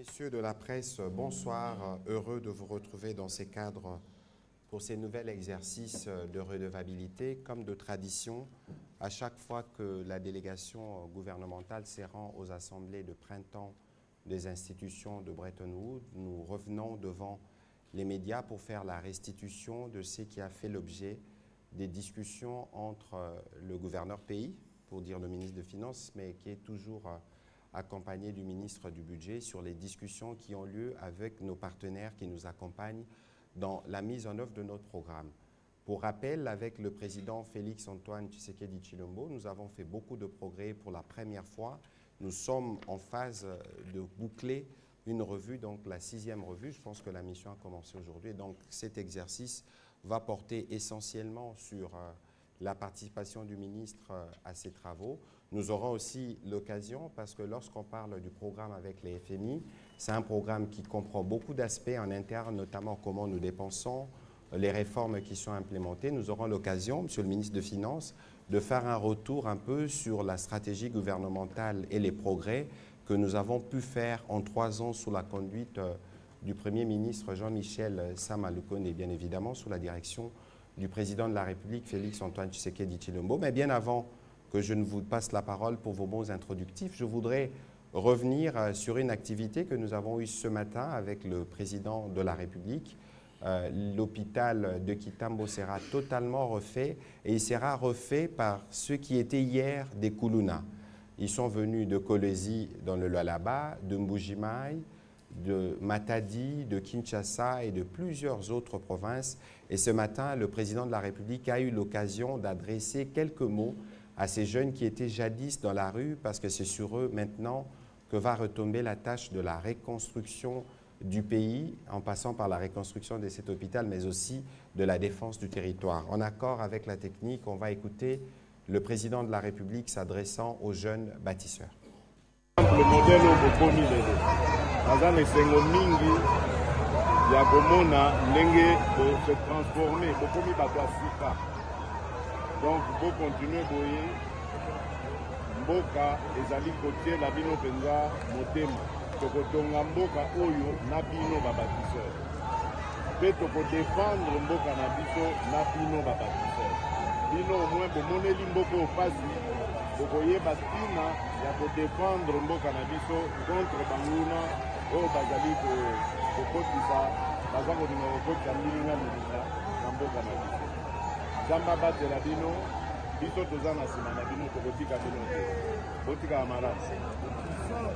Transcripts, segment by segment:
Messieurs de la presse, bonsoir. Heureux de vous retrouver dans ces cadres pour ces nouveaux exercices de redevabilité. Comme de tradition, à chaque fois que la délégation gouvernementale se rend aux assemblées de printemps des institutions de Bretton Woods, nous revenons devant les médias pour faire la restitution de ce qui a fait l'objet des discussions entre le gouverneur pays, pour dire le ministre des Finances, mais qui est toujours accompagné du ministre du Budget sur les discussions qui ont lieu avec nos partenaires qui nous accompagnent dans la mise en œuvre de notre programme. Pour rappel, avec le président Félix-Antoine Tshisekedi Tshilombo, nous avons fait beaucoup de progrès pour la première fois. Nous sommes en phase de boucler une revue, donc la 6e revue. Je pense que la mission a commencé aujourd'hui. Donc cet exercice va porter essentiellement sur la participation du ministre à ces travaux. Nous aurons aussi l'occasion, parce que lorsqu'on parle du programme avec les FMI, c'est un programme qui comprend beaucoup d'aspects en interne, notamment comment nous dépensons, les réformes qui sont implémentées. Nous aurons l'occasion, Monsieur le ministre des Finances, de faire un retour un peu sur la stratégie gouvernementale et les progrès que nous avons pu faire en 3 ans sous la conduite du Premier ministre Jean-Michel Sama Lukonde et bien évidemment sous la direction du président de la République, Félix-Antoine Tshisekedi Tshilombo. Mais bien avant que je ne vous passe la parole pour vos mots introductifs, je voudrais revenir sur une activité que nous avons eue ce matin avec le président de la République. L'hôpital de Kitambo sera totalement refait et il sera refait par ceux qui étaient hier des Kuluna. Ils sont venus de Kolwezi dans le Lualaba, de Mbuji-Mayi, de Matadi, de Kinshasa et de plusieurs autres provinces. Et ce matin, le président de la République a eu l'occasion d'adresser quelques mots à ces jeunes qui étaient jadis dans la rue, parce que c'est sur eux maintenant que va retomber la tâche de la reconstruction du pays, en passant par la reconstruction de cet hôpital, mais aussi de la défense du territoire. En accord avec la technique, on va écouter le président de la République s'adressant aux jeunes bâtisseurs. Le modèle bokomi lelo aza na esengo mingi ya komona ndenge se transformer bokomi bato ya sika, donc bokontinue boye mboka ezali kotiela bino mpenza motema tokotonga mboka oyo na bino babâtisseur mpe tokodefendre mboka na biso na bino babâtisseur. Bino au moins bomoneli mboka oyo pasi bokoyeba ntina ya kodefendre mboka na biso contre banguna oyo bazali kokotisa baza kolinga kokotisa milinga na mboka na biso. Nzambe abatela bino, biso toza na nsima na bino, tokotika bino te, botikaka malamu,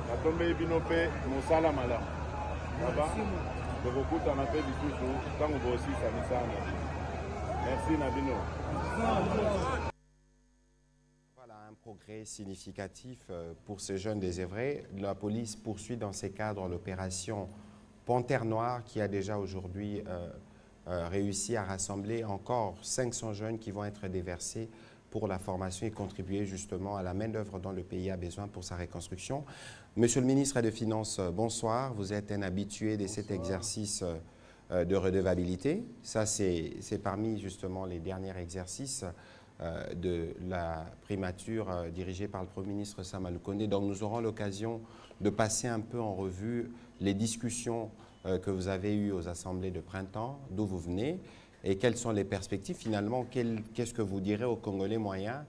batombeli bino mpe mosala malamu aba tokokutana mpe lisusu ntango boosisa misala na bino. Merci na bino. Voilà un progrès significatif pour ces jeunes désœuvrés. La police poursuit dans ces cadres l'opération Panthère Noire qui a déjà aujourd'hui réussi à rassembler encore 500 jeunes qui vont être déversés pour la formation et contribuer justement à la main-d'œuvre dont le pays a besoin pour sa reconstruction. Monsieur le ministre des Finances, bonsoir. Vous êtes un habitué de cet exercice de redevabilité. Ça, c'est parmi justement les derniers exercices de la primature dirigée par le Premier ministre Sama Lukonde. Donc nous aurons l'occasion de passer un peu en revue les discussions que vous avez eues aux assemblées de printemps, d'où vous venez, et quelles sont les perspectives finalement. Qu'est-ce que vous direz aux Congolais moyens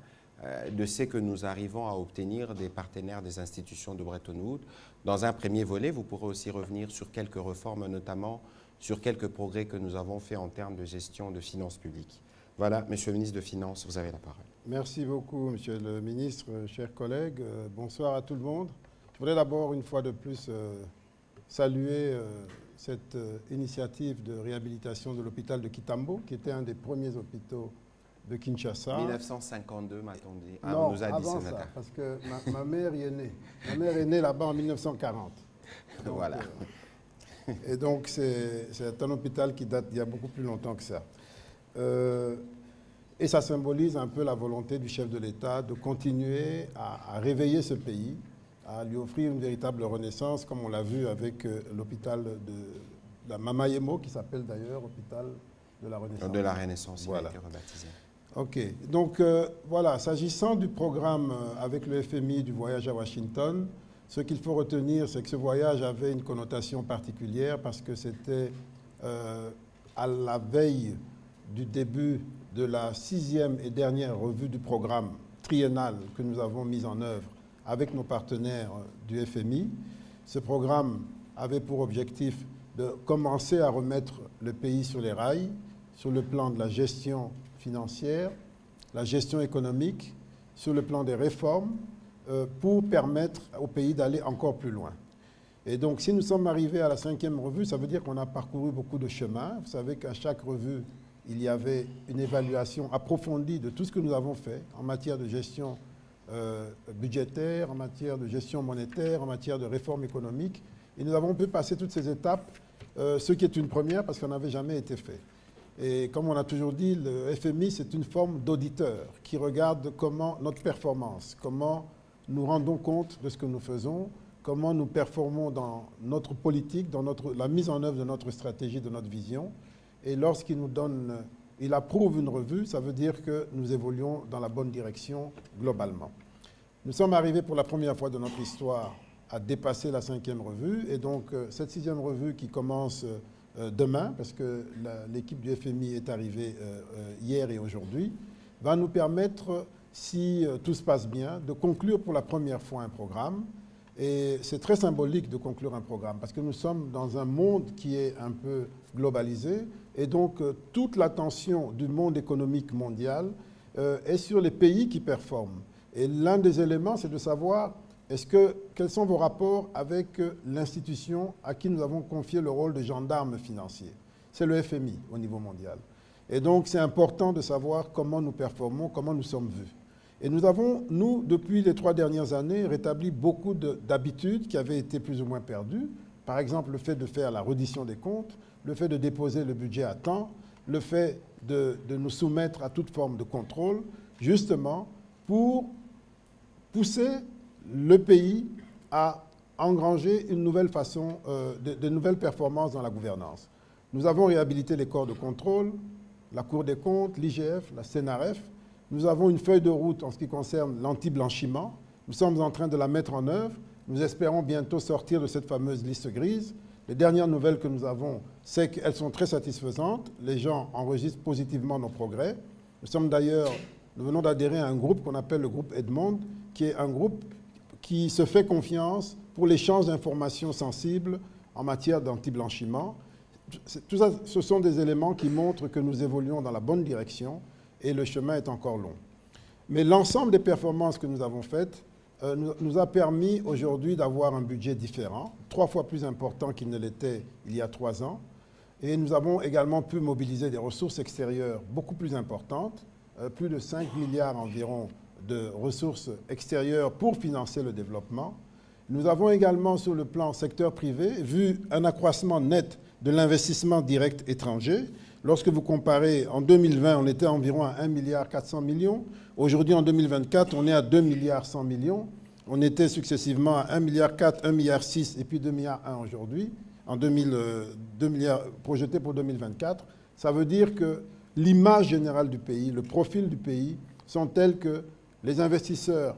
de ce que nous arrivons à obtenir des partenaires des institutions de Bretton Woods. Dans un premier volet, vous pourrez aussi revenir sur quelques réformes, notamment sur quelques progrès que nous avons faits en termes de gestion de finances publiques. Voilà, Monsieur le ministre des Finances, vous avez la parole. Merci beaucoup, Monsieur le ministre, chers collègues. Bonsoir à tout le monde. Je voudrais d'abord, une fois de plus, saluer cette initiative de réhabilitation de l'hôpital de Kitambo, qui était un des premiers hôpitaux de Kinshasa. 1952, m'a-t-on dit. Ah, non, on nous a dit ça, parce que ma mère y est née. Ma mère est née là-bas en 1940. Donc, voilà. Et donc, c'est un hôpital qui date d'il y a beaucoup plus longtemps que ça. Et ça symbolise un peu la volonté du chef de l'État de continuer à réveiller ce pays, à lui offrir une véritable renaissance, comme on l'a vu avec l'hôpital de la Mamayemo, qui s'appelle d'ailleurs hôpital de la Renaissance. De la Renaissance, voilà. Il a été rebaptisé. OK. Donc, voilà, s'agissant du programme avec le FMI du voyage à Washington, Ce qu'il faut retenir, c'est que ce voyage avait une connotation particulière parce que c'était à la veille du début de la 6e et dernière revue du programme triennal que nous avons mis en œuvre avec nos partenaires du FMI. Ce programme avait pour objectif de commencer à remettre le pays sur les rails, sur le plan de la gestion financière, la gestion économique, sur le plan des réformes, pour permettre au pays d'aller encore plus loin. Et donc, si nous sommes arrivés à la 5e revue, ça veut dire qu'on a parcouru beaucoup de chemin. Vous savez qu'à chaque revue, il y avait une évaluation approfondie de tout ce que nous avons fait en matière de gestion budgétaire, en matière de gestion monétaire, en matière de réforme économique. Et nous avons pu passer toutes ces étapes, ce qui est une première parce qu'on n'avait jamais été fait. Et comme on a toujours dit, le FMI, c'est une forme d'auditeur qui regarde comment notre performance, comment nous rendons compte de ce que nous faisons, comment nous performons dans notre politique, dans la mise en œuvre de notre stratégie, de notre vision. Et lorsqu'il nous donne, il approuve une revue, ça veut dire que nous évoluons dans la bonne direction globalement. Nous sommes arrivés pour la première fois de notre histoire à dépasser la 5e revue. Et donc, cette 6e revue qui commence demain, parce que l'équipe du FMI est arrivée hier et aujourd'hui, va nous permettre, si tout se passe bien, de conclure pour la première fois un programme. Et c'est très symbolique de conclure un programme, parce que nous sommes dans un monde qui est un peu globalisé, et donc toute l'attention du monde économique mondial est sur les pays qui performent. Et l'un des éléments, c'est de savoir quels sont vos rapports avec l'institution à qui nous avons confié le rôle de gendarme financier. C'est le FMI au niveau mondial. Et donc, c'est important de savoir comment nous performons, comment nous sommes vus. Et nous avons, depuis les 3 dernières années, rétabli beaucoup d'habitudes qui avaient été plus ou moins perdues. Par exemple, le fait de faire la reddition des comptes, le fait de déposer le budget à temps, le fait de nous soumettre à toute forme de contrôle, justement pour pousser le pays à engranger une nouvelle façon, de nouvelles performances dans la gouvernance. Nous avons réhabilité les corps de contrôle, la Cour des comptes, l'IGF, la CNRF. Nous avons une feuille de route en ce qui concerne l'anti-blanchiment. Nous sommes en train de la mettre en œuvre. Nous espérons bientôt sortir de cette fameuse liste grise. Les dernières nouvelles que nous avons, c'est qu'elles sont très satisfaisantes. Les gens enregistrent positivement nos progrès. Nous venons d'adhérer à un groupe qu'on appelle le groupe Edmond, qui est un groupe qui se fait confiance pour l'échange d'informations sensibles en matière d'anti-blanchiment. Tout ça, ce sont des éléments qui montrent que nous évoluons dans la bonne direction et le chemin est encore long. Mais l'ensemble des performances que nous avons faites nous a permis aujourd'hui d'avoir un budget différent, 3 fois plus important qu'il ne l'était il y a 3 ans. Et nous avons également pu mobiliser des ressources extérieures beaucoup plus importantes, plus de 5 milliards environ de ressources extérieures pour financer le développement. Nous avons également, sur le plan secteur privé, vu un accroissement net de l'investissement direct étranger. Lorsque vous comparez, en 2020, on était environ à 1,4 milliard. Aujourd'hui, en 2024, on est à 2,1 milliard. On était successivement à 1,4 milliard, 1,6 milliard et puis 2,1 milliard aujourd'hui, en 2 milliards projetés pour 2024. Ça veut dire que l'image générale du pays, le profil du pays, sont tels que les investisseurs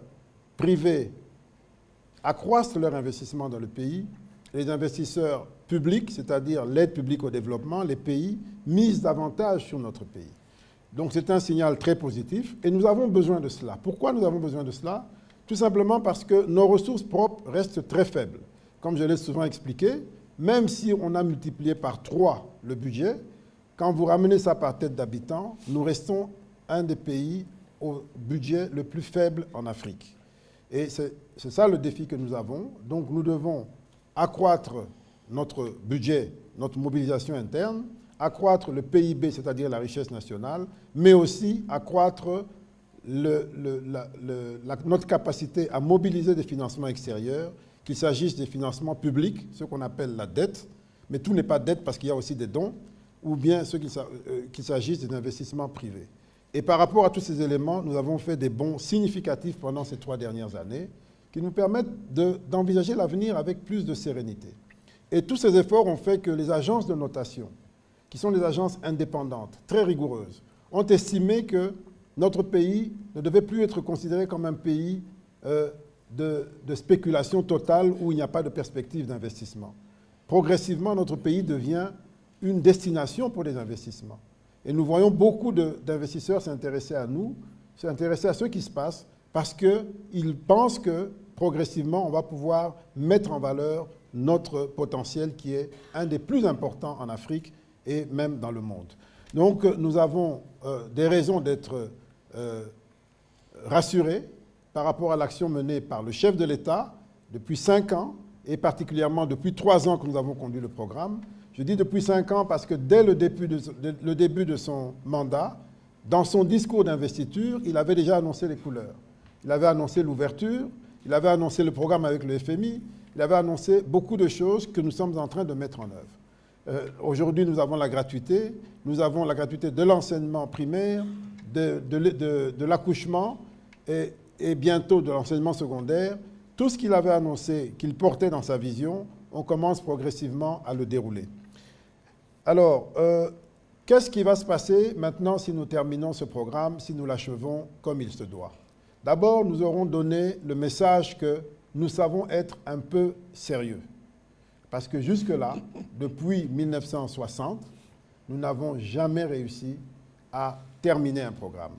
privés accroissent leur investissement dans le pays, les investisseurs publics, c'est-à-dire l'aide publique au développement, les pays, misent davantage sur notre pays. Donc c'est un signal très positif et nous avons besoin de cela. Pourquoi nous avons besoin de cela? Tout simplement parce que nos ressources propres restent très faibles. Comme je l'ai souvent expliqué, même si on a multiplié par 3 le budget, quand vous ramenez ça par tête d'habitant, nous restons un des pays au budget le plus faible en Afrique. Et c'est ça le défi que nous avons. Donc nous devons accroître notre budget, notre mobilisation interne, accroître le PIB, c'est-à-dire la richesse nationale, mais aussi accroître notre capacité à mobiliser des financements extérieurs, qu'il s'agisse des financements publics, ce qu'on appelle la dette, mais tout n'est pas dette parce qu'il y a aussi des dons, ou bien qu'il s'agisse des investissements privés. Et par rapport à tous ces éléments, nous avons fait des bons significatifs pendant ces 3 dernières années qui nous permettent d'envisager l'avenir avec plus de sérénité. Et tous ces efforts ont fait que les agences de notation, qui sont des agences indépendantes, très rigoureuses, ont estimé que notre pays ne devait plus être considéré comme un pays de spéculation totale où il n'y a pas de perspective d'investissement. Progressivement, notre pays devient une destination pour les investissements. Et nous voyons beaucoup d'investisseurs s'intéresser à nous, s'intéresser à ce qui se passe, parce qu'ils pensent que progressivement, on va pouvoir mettre en valeur notre potentiel qui est un des plus importants en Afrique et même dans le monde. Donc, nous avons des raisons d'être rassurés par rapport à l'action menée par le chef de l'État depuis 5 ans, et particulièrement depuis 3 ans que nous avons conduit le programme. Je dis depuis 5 ans parce que dès le début de son mandat, dans son discours d'investiture, il avait déjà annoncé les couleurs. Il avait annoncé l'ouverture, il avait annoncé le programme avec le FMI, il avait annoncé beaucoup de choses que nous sommes en train de mettre en œuvre. Aujourd'hui, nous avons la gratuité de l'enseignement primaire, de l'accouchement et bientôt de l'enseignement secondaire. Tout ce qu'il avait annoncé, qu'il portait dans sa vision, on commence progressivement à le dérouler. Alors, qu'est-ce qui va se passer maintenant si nous terminons ce programme, si nous l'achevons comme il se doit? D'abord, nous aurons donné le message que nous savons être un peu sérieux. Parce que jusque-là, depuis 1960, nous n'avons jamais réussi à terminer un programme.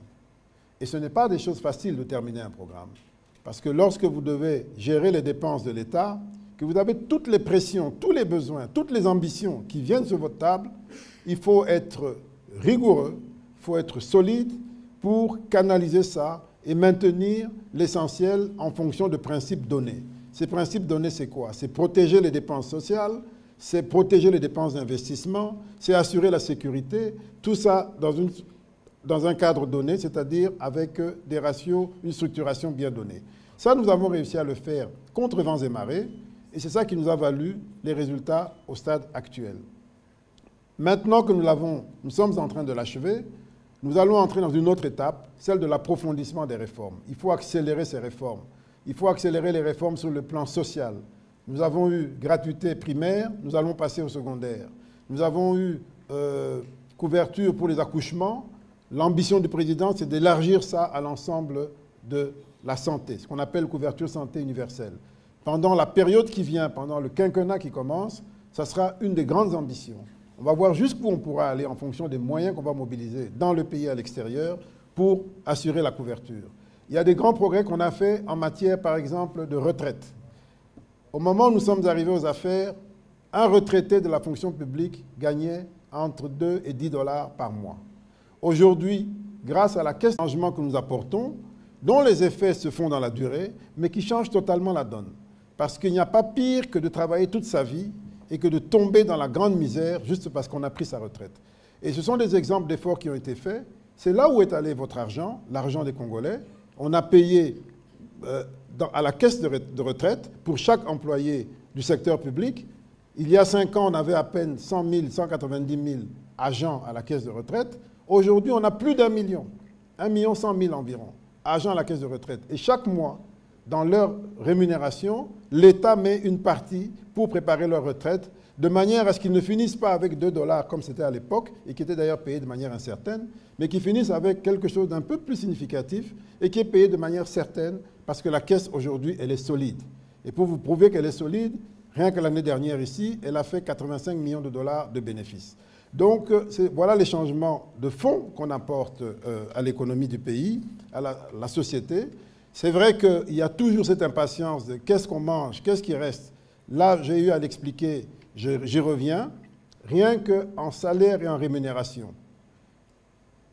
Et ce n'est pas des choses faciles de terminer un programme. Parce que lorsque vous devez gérer les dépenses de l'État, que vous avez toutes les pressions, tous les besoins, toutes les ambitions qui viennent sur votre table, il faut être rigoureux, il faut être solide pour canaliser ça et maintenir l'essentiel en fonction de principes donnés. Ces principes donnés, c'est quoi? C'est protéger les dépenses sociales, c'est protéger les dépenses d'investissement, c'est assurer la sécurité, tout ça dans un cadre donné, c'est-à-dire avec des ratios, une structuration bien donnée. Ça, nous avons réussi à le faire contre vents et marées, et c'est ça qui nous a valu les résultats au stade actuel. Maintenant que nous sommes en train de l'achever, nous allons entrer dans une autre étape, celle de l'approfondissement des réformes. Il faut accélérer ces réformes. Il faut accélérer les réformes sur le plan social. Nous avons eu gratuité primaire, nous allons passer au secondaire. Nous avons eu couverture pour les accouchements. L'ambition du président, c'est d'élargir ça à l'ensemble de la santé, ce qu'on appelle couverture santé universelle. Pendant la période qui vient, pendant le quinquennat qui commence, ça sera une des grandes ambitions. On va voir jusqu'où on pourra aller en fonction des moyens qu'on va mobiliser dans le pays et à l'extérieur pour assurer la couverture. Il y a des grands progrès qu'on a faits en matière, par exemple, de retraite. Au moment où nous sommes arrivés aux affaires, un retraité de la fonction publique gagnait entre 2 et 10 $ par mois. Aujourd'hui, grâce à la caisse de changement que nous apportons, dont les effets se font dans la durée, mais qui changent totalement la donne. Parce qu'il n'y a pas pire que de travailler toute sa vie et que de tomber dans la grande misère juste parce qu'on a pris sa retraite. Et ce sont des exemples d'efforts qui ont été faits. C'est là où est allé votre argent, l'argent des Congolais. On a payé à la caisse de retraite pour chaque employé du secteur public. Il y a 5 ans, on avait à peine 100 000, 190 000 agents à la caisse de retraite. Aujourd'hui, on a plus d'1 million, 1 100 000 environ, agents à la caisse de retraite. Et chaque mois, dans leur rémunération, l'État met une partie pour préparer leur retraite, de manière à ce qu'ils ne finissent pas avec 2 $ comme c'était à l'époque, et qui était d'ailleurs payé de manière incertaine, mais qu'ils finissent avec quelque chose d'un peu plus significatif et qui est payé de manière certaine, parce que la caisse aujourd'hui, elle est solide. Et pour vous prouver qu'elle est solide, rien que l'année dernière ici, elle a fait 85 millions de $ de bénéfices. Donc, voilà les changements de fond qu'on apporte à l'économie du pays, à la société. C'est vrai qu'il y a toujours cette impatience de qu'est-ce qu'on mange, qu'est-ce qui reste. Là, j'ai eu à l'expliquer, j'y reviens, rien qu'en salaire et en rémunération.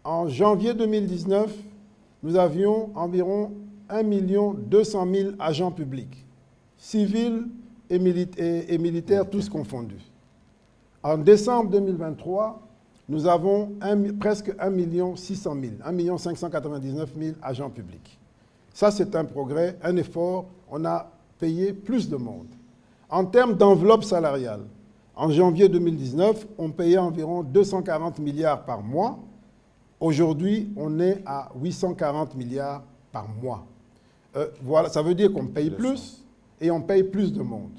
En janvier 2019, nous avions environ 1 200 000 agents publics, civils et militaires, tous confondus. En décembre 2023, nous avons presque 1 600 000, 1 599 000 agents publics. Ça, c'est un progrès, un effort. On a payé plus de monde. En termes d'enveloppe salariale, en janvier 2019, on payait environ 240 milliards par mois. Aujourd'hui, on est à 840 milliards par mois. Voilà, ça veut dire qu'on paye plus et on paye plus de monde.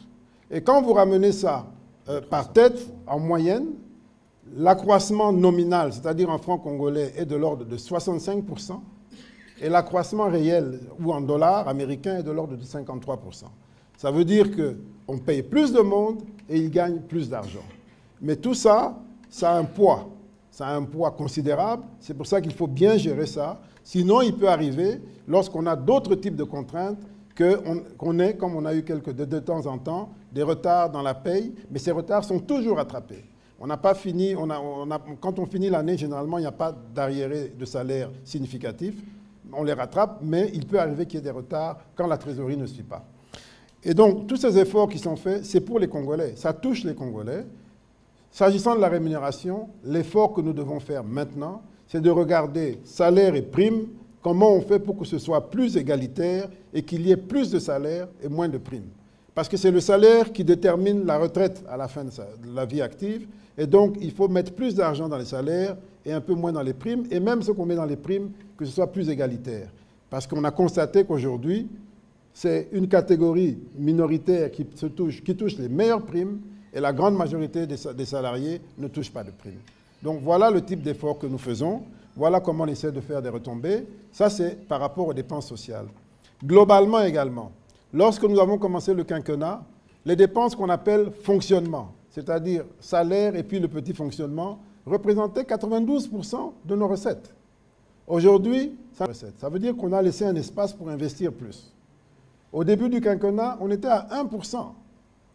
Et quand vous ramenez ça par tête, en moyenne, l'accroissement nominal, c'est-à-dire en francs congolais, est de l'ordre de 65%. et l'accroissement réel, ou en dollars américains, est de l'ordre de 53%. Ça veut dire qu'on paye plus de monde et ils gagnent plus d'argent. Mais tout ça, ça a un poids. Ça a un poids considérable. C'est pour ça qu'il faut bien gérer ça. Sinon, il peut arriver, lorsqu'on a d'autres types de contraintes, qu'on ait, comme on a eu de temps en temps, des retards dans la paye, mais ces retards sont toujours rattrapés. On n'a pas fini, quand on finit l'année, généralement, il n'y a pas d'arriéré de salaire significatif. On les rattrape, mais il peut arriver qu'il y ait des retards quand la trésorerie ne suit pas. Et donc, tous ces efforts qui sont faits, c'est pour les Congolais. Ça touche les Congolais. S'agissant de la rémunération, l'effort que nous devons faire maintenant, c'est de regarder salaire et primes, comment on fait pour que ce soit plus égalitaire et qu'il y ait plus de salaire et moins de primes. Parce que c'est le salaire qui détermine la retraite à la fin de la vie active. Et donc, il faut mettre plus d'argent dans les salaires et un peu moins dans les primes. Et même ce qu'on met dans les primes, que ce soit plus égalitaire. Parce qu'on a constaté qu'aujourd'hui, c'est une catégorie minoritaire qui touche les meilleures primes et la grande majorité des salariés ne touchent pas de primes. Donc voilà le type d'effort que nous faisons. Voilà comment on essaie de faire des retombées. Ça, c'est par rapport aux dépenses sociales. Globalement également, lorsque nous avons commencé le quinquennat, les dépenses qu'on appelle fonctionnement, c'est-à-dire salaire et puis le petit fonctionnement, représentaient 92% de nos recettes. Aujourd'hui, ça veut dire qu'on a laissé un espace pour investir plus. Au début du quinquennat, on était à 1%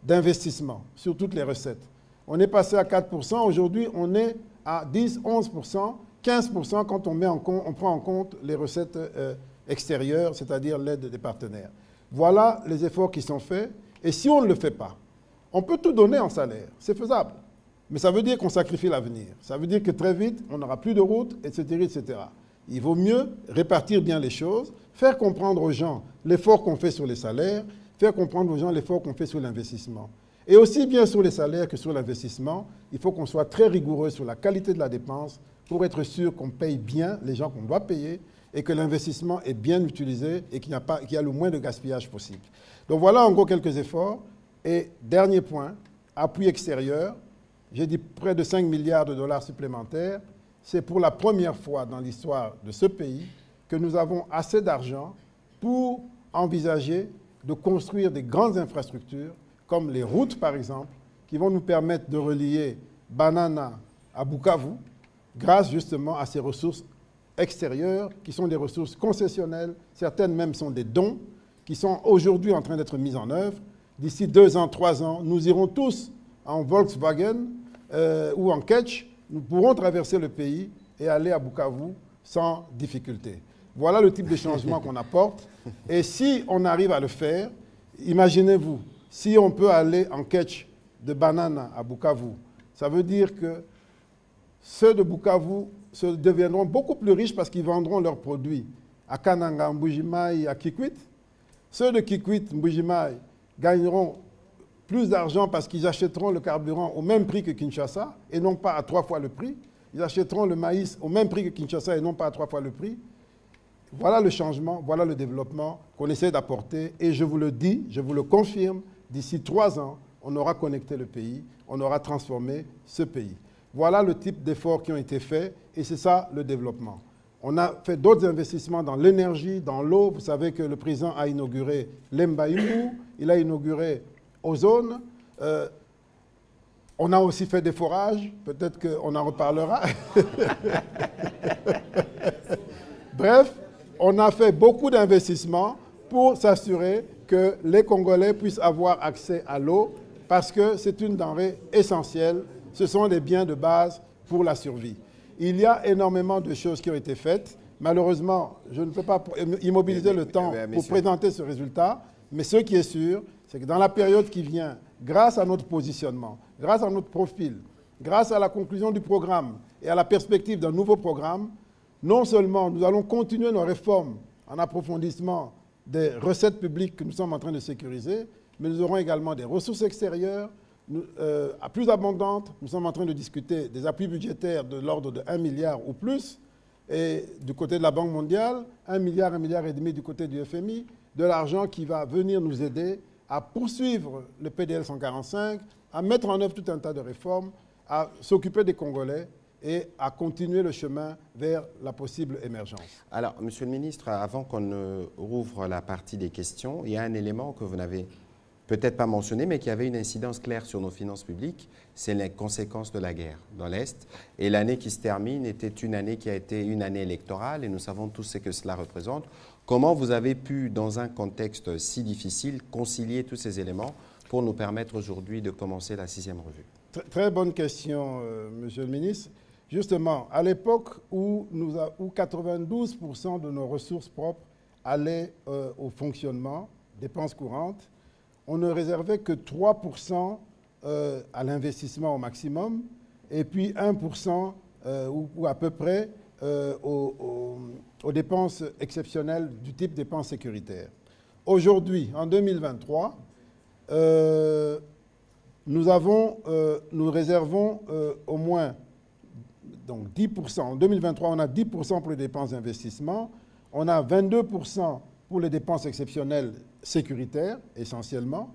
d'investissement sur toutes les recettes. On est passé à 4%, aujourd'hui on est à 10, 11%, 15% quand on prend en compte les recettes extérieures, c'est-à-dire l'aide des partenaires. Voilà les efforts qui sont faits. Et si on ne le fait pas, on peut tout donner en salaire, c'est faisable. Mais ça veut dire qu'on sacrifie l'avenir. Ça veut dire que très vite, on n'aura plus de routes, etc., etc. Il vaut mieux répartir bien les choses, faire comprendre aux gens l'effort qu'on fait sur les salaires, faire comprendre aux gens l'effort qu'on fait sur l'investissement. Et aussi bien sur les salaires que sur l'investissement, il faut qu'on soit très rigoureux sur la qualité de la dépense pour être sûr qu'on paye bien les gens qu'on doit payer et que l'investissement est bien utilisé et qu'il y a le moins de gaspillage possible. Donc voilà en gros quelques efforts. Et dernier point, appui extérieur. J'ai dit près de 5 milliards de dollars supplémentaires. C'est pour la première fois dans l'histoire de ce pays que nous avons assez d'argent pour envisager de construire des grandes infrastructures, comme les routes par exemple, qui vont nous permettre de relier Banana à Bukavu, grâce justement à ces ressources extérieures, qui sont des ressources concessionnelles, certaines même sont des dons, qui sont aujourd'hui en train d'être mises en œuvre. D'ici 2 ans, 3 ans, nous irons tous en Volkswagen ou en Ketch, nous pourrons traverser le pays et aller à Bukavu sans difficulté. Voilà le type de changement qu'on apporte. Et si on arrive à le faire, imaginez-vous, si on peut aller en Ketch de Banana à Bukavu, ça veut dire que ceux de Bukavu deviendront beaucoup plus riches parce qu'ils vendront leurs produits à Kananga, Mbujimaï, à Kikwit. Ceux de Kikwit, Mbujimaï, gagneront plus d'argent parce qu'ils achèteront le carburant au même prix que Kinshasa et non pas à 3 fois le prix. Ils achèteront le maïs au même prix que Kinshasa et non pas à 3 fois le prix. Voilà le changement, voilà le développement qu'on essaie d'apporter. Et je vous le dis, je vous le confirme, d'ici 3 ans, on aura connecté le pays, on aura transformé ce pays. Voilà le type d'efforts qui ont été faits et c'est ça le développement. On a fait d'autres investissements dans l'énergie, dans l'eau. Vous savez que le président a inauguré l'Embaïmou, il a inauguré Ozone. On a aussi fait des forages, peut-être qu'on en reparlera. Bref, on a fait beaucoup d'investissements pour s'assurer que les Congolais puissent avoir accès à l'eau parce que c'est une denrée essentielle. Ce sont des biens de base pour la survie. Il y a énormément de choses qui ont été faites. Malheureusement, je ne peux pas immobiliser le temps pour présenter ce résultat, mais ce qui est sûr, c'est que dans la période qui vient, grâce à notre positionnement, grâce à notre profil, grâce à la conclusion du programme et à la perspective d'un nouveau programme, non seulement nous allons continuer nos réformes en approfondissement des recettes publiques que nous sommes en train de sécuriser, mais nous aurons également des ressources extérieures plus abondantes. Nous sommes en train de discuter des appuis budgétaires de l'ordre de 1 milliard ou plus, et du côté de la Banque mondiale, 1 milliard, 1,5 milliard du côté du FMI, de l'argent qui va venir nous aider à poursuivre le PDL 145, à mettre en œuvre tout un tas de réformes, à s'occuper des Congolais et à continuer le chemin vers la possible émergence. Alors, Monsieur le ministre, avant qu'on ne rouvre la partie des questions, il y a un élément que vous n'avez peut-être pas mentionné, mais qui avait une incidence claire sur nos finances publiques, c'est les conséquences de la guerre dans l'Est. Et l'année qui se termine était une année qui a été une année électorale, et nous savons tous ce que cela représente. Comment vous avez pu, dans un contexte si difficile, concilier tous ces éléments pour nous permettre aujourd'hui de commencer la 6e revue? Très bonne question, Monsieur le ministre. Justement, à l'époque où 92% de nos ressources propres allaient au fonctionnement, dépenses courantes, on ne réservait que 3% à l'investissement au maximum et puis 1% ou à peu près aux dépenses exceptionnelles du type dépenses sécuritaires. Aujourd'hui, en 2023, nous réservons au moins donc 10%. En 2023, on a 10% pour les dépenses d'investissement, on a 22% pour les dépenses exceptionnelles sécuritaires, essentiellement.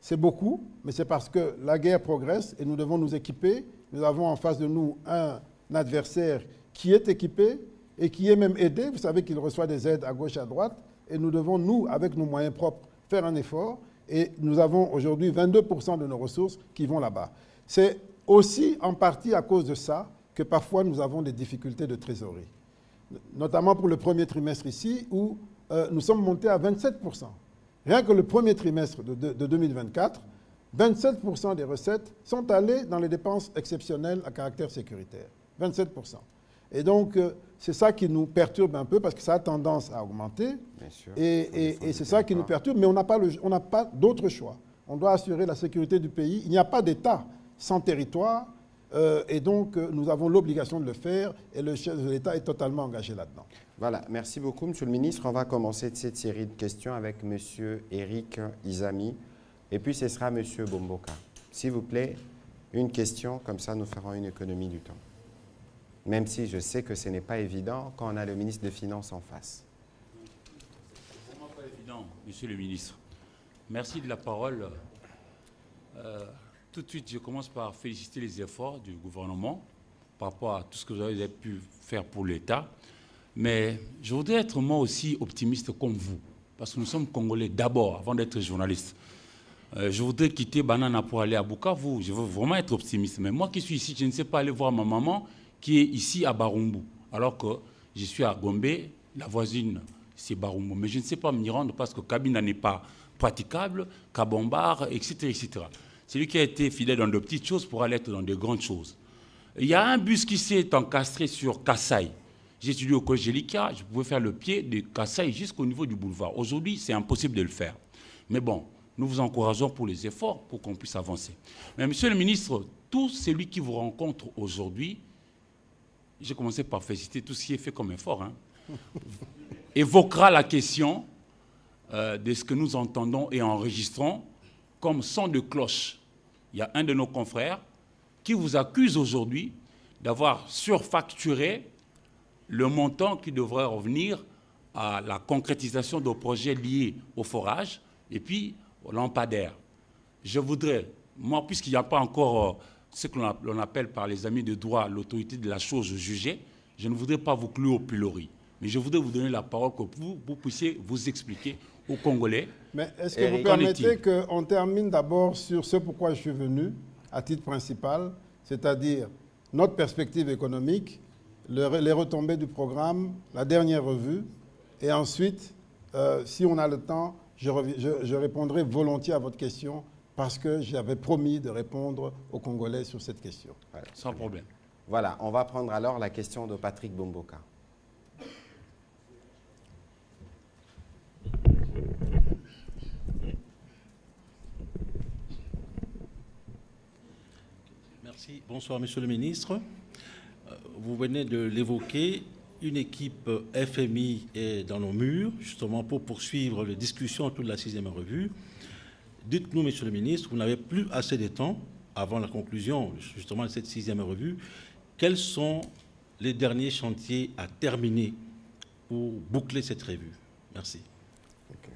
C'est beaucoup, mais c'est parce que la guerre progresse et nous devons nous équiper. Nous avons en face de nous un adversaire qui est équipé et qui est même aidé. Vous savez qu'il reçoit des aides à gauche et à droite. Et nous devons, nous, avec nos moyens propres, faire un effort. Et nous avons aujourd'hui 22% de nos ressources qui vont là-bas. C'est aussi en partie à cause de ça que parfois nous avons des difficultés de trésorerie. Notamment pour le premier trimestre ici, où nous sommes montés à 27%. Rien que le premier trimestre de 2024, 27% des recettes sont allées dans les dépenses exceptionnelles à caractère sécuritaire. 27%. Et donc, c'est ça qui nous perturbe un peu parce que ça a tendance à augmenter. Bien sûr. Et c'est ça qui nous perturbe, mais on n'a pas d'autre choix. On doit assurer la sécurité du pays. Il n'y a pas d'État sans territoire. Et donc, nous avons l'obligation de le faire et le chef de l'État est totalement engagé là-dedans. Voilà, merci beaucoup, Monsieur le ministre. On va commencer cette série de questions avec Monsieur Eric Izami et puis ce sera Monsieur Bomboka. S'il vous plaît, une question, comme ça nous ferons une économie du temps. Même si je sais que ce n'est pas évident quand on a le ministre des Finances en face. C'est vraiment pas évident, Monsieur le ministre. Merci de la parole. Tout de suite, je commence par féliciter les efforts du gouvernement par rapport à tout ce que vous avez pu faire pour l'État. Mais je voudrais être moi aussi optimiste comme vous, parce que nous sommes Congolais d'abord, avant d'être journaliste. Je voudrais quitter Banana pour aller à Bukavu. Je veux vraiment être optimiste. Mais moi qui suis ici, je ne sais pas aller voir ma maman qui est ici à Barumbu, alors que je suis à Gombe, la voisine, c'est Barumbu. Mais je ne sais pas m'y rendre parce que Kabina n'est pas praticable, Kabombar, etc., etc. C'est lui qui a été fidèle dans de petites choses pour aller être dans de grandes choses. Il y a un bus qui s'est encastré sur Kassai. J'ai étudié au collège Jelika, je pouvais faire le pied de Kassai jusqu'au niveau du boulevard. Aujourd'hui, c'est impossible de le faire. Mais bon, nous vous encourageons pour les efforts pour qu'on puisse avancer. Mais monsieur le ministre, tout celui qui vous rencontre aujourd'hui, j'ai commencé par féliciter tout ce qui est fait comme effort, évoquera la question de ce que nous entendons et enregistrons comme son de cloche. Il y a un de nos confrères qui vous accuse aujourd'hui d'avoir surfacturé le montant qui devrait revenir à la concrétisation de projets liés au forage et puis au lampadaire. Je voudrais, moi, puisqu'il n'y a pas encore ce que l'on appelle par les amis de droit l'autorité de la chose jugée, je ne voudrais pas vous clouer au pilori. Mais je voudrais vous donner la parole que vous puissiez vous expliquer aux Congolais. Mais est-ce que vous permettez qu'on termine d'abord sur ce pourquoi je suis venu, à titre principal, c'est-à-dire notre perspective économique, les retombées du programme, la dernière revue, et ensuite, si on a le temps, je répondrai volontiers à votre question parce que j'avais promis de répondre aux Congolais sur cette question. Voilà. Sans problème. Voilà, on va prendre alors la question de Patrick Bomboka. Merci. Bonsoir, Monsieur le ministre. Vous venez de l'évoquer, une équipe FMI est dans nos murs, justement pour poursuivre les discussions autour de la 6e revue. Dites-nous, Monsieur le ministre, vous n'avez plus assez de temps avant la conclusion justement de cette 6e revue. Quels sont les derniers chantiers à terminer pour boucler cette revue? Merci. Okay.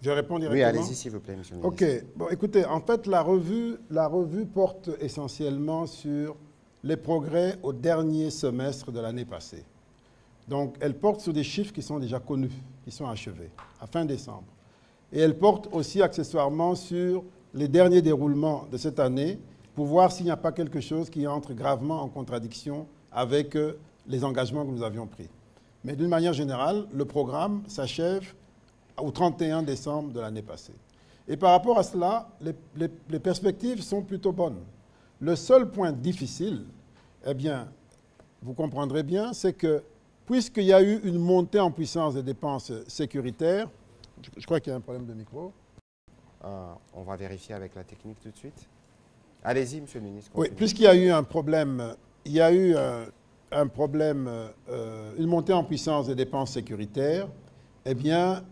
Je réponds directement. Oui, allez-y s'il vous plaît, monsieur le ministre. Ok. Bon, écoutez, en fait, la revue porte essentiellement sur les progrès au dernier semestre de l'année passée. Donc, elle porte sur des chiffres qui sont déjà connus, qui sont achevés, à fin décembre. Et elle porte aussi accessoirement sur les derniers déroulements de cette année pour voir s'il n'y a pas quelque chose qui entre gravement en contradiction avec les engagements que nous avions pris. Mais d'une manière générale, le programme s'achève au 31 décembre de l'année passée. Et par rapport à cela, les perspectives sont plutôt bonnes. Le seul point difficile, eh bien, vous comprendrez bien, c'est que puisqu'il y a eu une montée en puissance des dépenses sécuritaires, je crois qu'il y a un problème de micro. On va vérifier avec la technique tout de suite. Allez-y, monsieur le ministre. Oui, puisqu'il y a eu un problème, il y a eu une montée en puissance des dépenses sécuritaires, eh bien,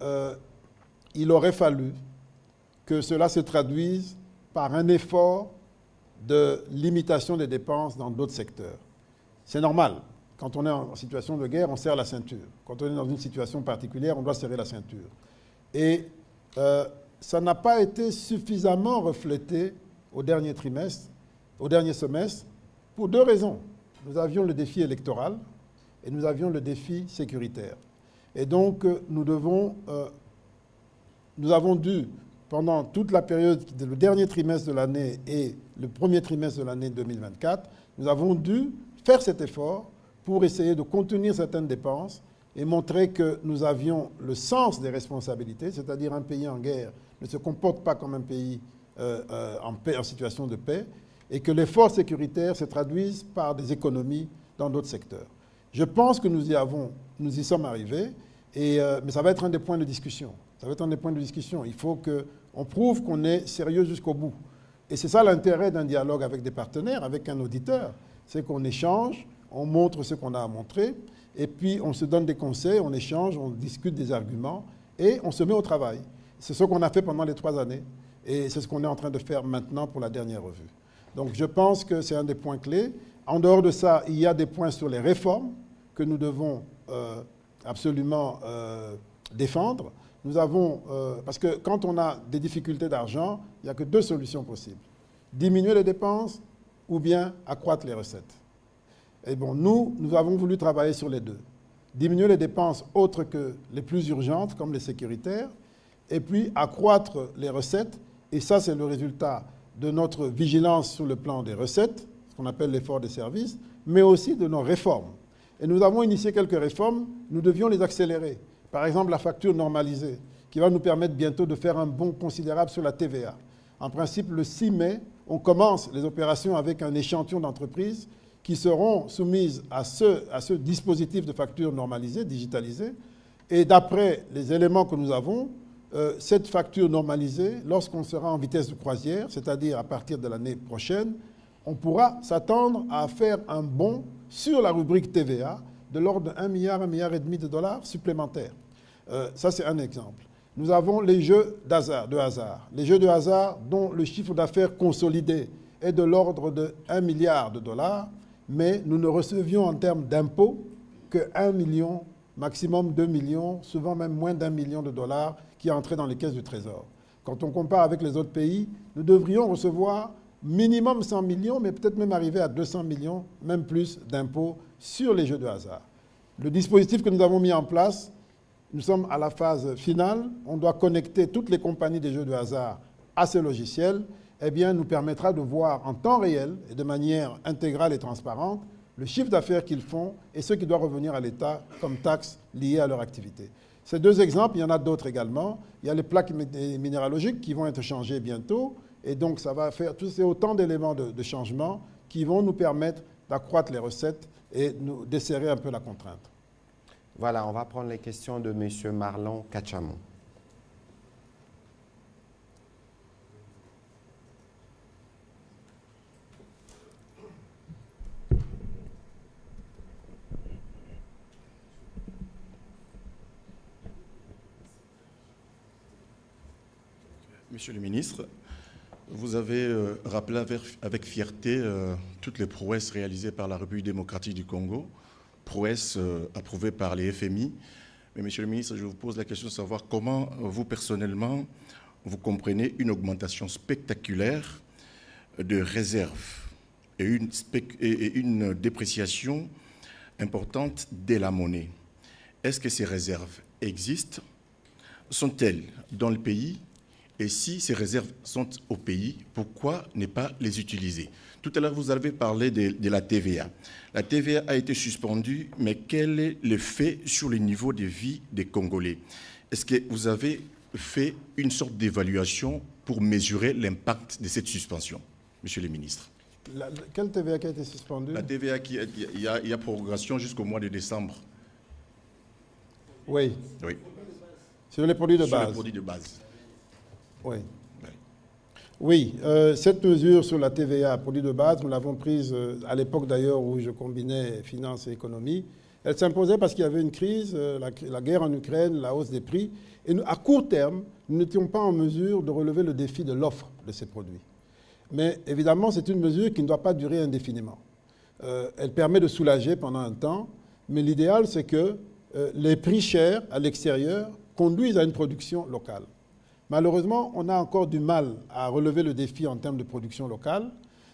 il aurait fallu que cela se traduise par un effort de limitation des dépenses dans d'autres secteurs. C'est normal. Quand on est en situation de guerre, on serre la ceinture. Quand on est dans une situation particulière, on doit serrer la ceinture. Et ça n'a pas été suffisamment reflété au dernier trimestre, au dernier semestre, pour deux raisons. Nous avions le défi électoral et nous avions le défi sécuritaire. Et donc, nous avons dû, pendant toute la période, le dernier trimestre de l'année et le premier trimestre de l'année 2024, nous avons dû faire cet effort pour essayer de contenir certaines dépenses et montrer que nous avions le sens des responsabilités, c'est-à-dire un pays en guerre ne se comporte pas comme un pays en situation de paix, et que l'effort sécuritaire se traduise par des économies dans d'autres secteurs. Je pense que nous y sommes arrivés, mais ça va être un des points de discussion. Ça va être un des points de discussion. Il faut qu'on prouve qu'on est sérieux jusqu'au bout. Et c'est ça l'intérêt d'un dialogue avec des partenaires, avec un auditeur. C'est qu'on échange, on montre ce qu'on a à montrer, et puis on se donne des conseils, on échange, on discute des arguments, et on se met au travail. C'est ce qu'on a fait pendant les 3 années, et c'est ce qu'on est en train de faire maintenant pour la dernière revue. Donc je pense que c'est un des points clés. En dehors de ça, il y a des points sur les réformes que nous devons absolument défendre. Nous avons, parce que quand on a des difficultés d'argent, il n'y a que 2 solutions possibles. Diminuer les dépenses ou bien accroître les recettes. Et bon, nous avons voulu travailler sur les 2. Diminuer les dépenses autres que les plus urgentes, comme les sécuritaires, et puis accroître les recettes. Et ça, c'est le résultat de notre vigilance sur le plan des recettes, ce qu'on appelle l'effort des services, mais aussi de nos réformes. Et nous avons initié quelques réformes, nous devions les accélérer. Par exemple, la facture normalisée, qui va nous permettre bientôt de faire un bond considérable sur la TVA. En principe, le 6 mai, on commence les opérations avec un échantillon d'entreprises qui seront soumises à ce dispositif de facture normalisée, digitalisée. Et d'après les éléments que nous avons, cette facture normalisée, lorsqu'on sera en vitesse de croisière, c'est-à-dire à partir de l'année prochaine, on pourra s'attendre à faire un bond sur la rubrique TVA de l'ordre de 1 milliard, 1,5 milliard de dollars supplémentaires. Ça, c'est un exemple. Nous avons les jeux de hasard. Les jeux de hasard dont le chiffre d'affaires consolidé est de l'ordre de 1 milliard de dollars, mais nous ne recevions en termes d'impôts que 1 million, maximum 2 millions, souvent même moins d'1 million de dollars qui entraient dans les caisses du Trésor. Quand on compare avec les autres pays, nous devrions recevoir minimum 100 millions, mais peut-être même arriver à 200 millions, même plus d'impôts sur les jeux de hasard. Le dispositif que nous avons mis en place, nous sommes à la phase finale, on doit connecter toutes les compagnies des jeux de hasard à ce logiciel, eh bien, nous permettra de voir en temps réel et de manière intégrale et transparente le chiffre d'affaires qu'ils font et ce qui doit revenir à l'État comme taxes liées à leur activité. Ces 2 exemples, il y en a d'autres également. Il y a les plaques minéralogiques qui vont être changées bientôt. Et donc, ça va faire c'est autant d'éléments de changement qui vont nous permettre d'accroître les recettes et nous desserrer un peu la contrainte. Voilà, on va prendre les questions de M. Marlon Kachamon. Monsieur le ministre, vous avez rappelé avec fierté toutes les prouesses réalisées par la République démocratique du Congo, prouesses approuvées par les FMI, Mais Monsieur le ministre, je vous pose la question de savoir comment vous, personnellement, vous comprenez une augmentation spectaculaire de réserves et une dépréciation importante de la monnaie. Est-ce que ces réserves existent? Sont-elles dans le pays? Et si ces réserves sont au pays, pourquoi ne pas les utiliser? Tout à l'heure, vous avez parlé de la TVA. La TVA a été suspendue, mais quel est l'effet sur le niveau de vie des Congolais? Est-ce que vous avez fait une sorte d'évaluation pour mesurer l'impact de cette suspension, Monsieur le ministre? Quelle TVA qui a été suspendue? La TVA, il y a prorogation jusqu'au mois de décembre. Oui. Oui. Sur les produits de base. Sur les produits de base. Oui. Oui, cette mesure sur la TVA, produits de base, nous l'avons prise à l'époque d'ailleurs où je combinais finance et économie. Elle s'imposait parce qu'il y avait une crise, la guerre en Ukraine, la hausse des prix. Et nous, à court terme, nous n'étions pas en mesure de relever le défi de l'offre de ces produits. Mais évidemment, c'est une mesure qui ne doit pas durer indéfiniment. Elle permet de soulager pendant un temps, mais l'idéal, c'est que les prix chers à l'extérieur conduisent à une production locale. Malheureusement, on a encore du mal à relever le défi en termes de production locale.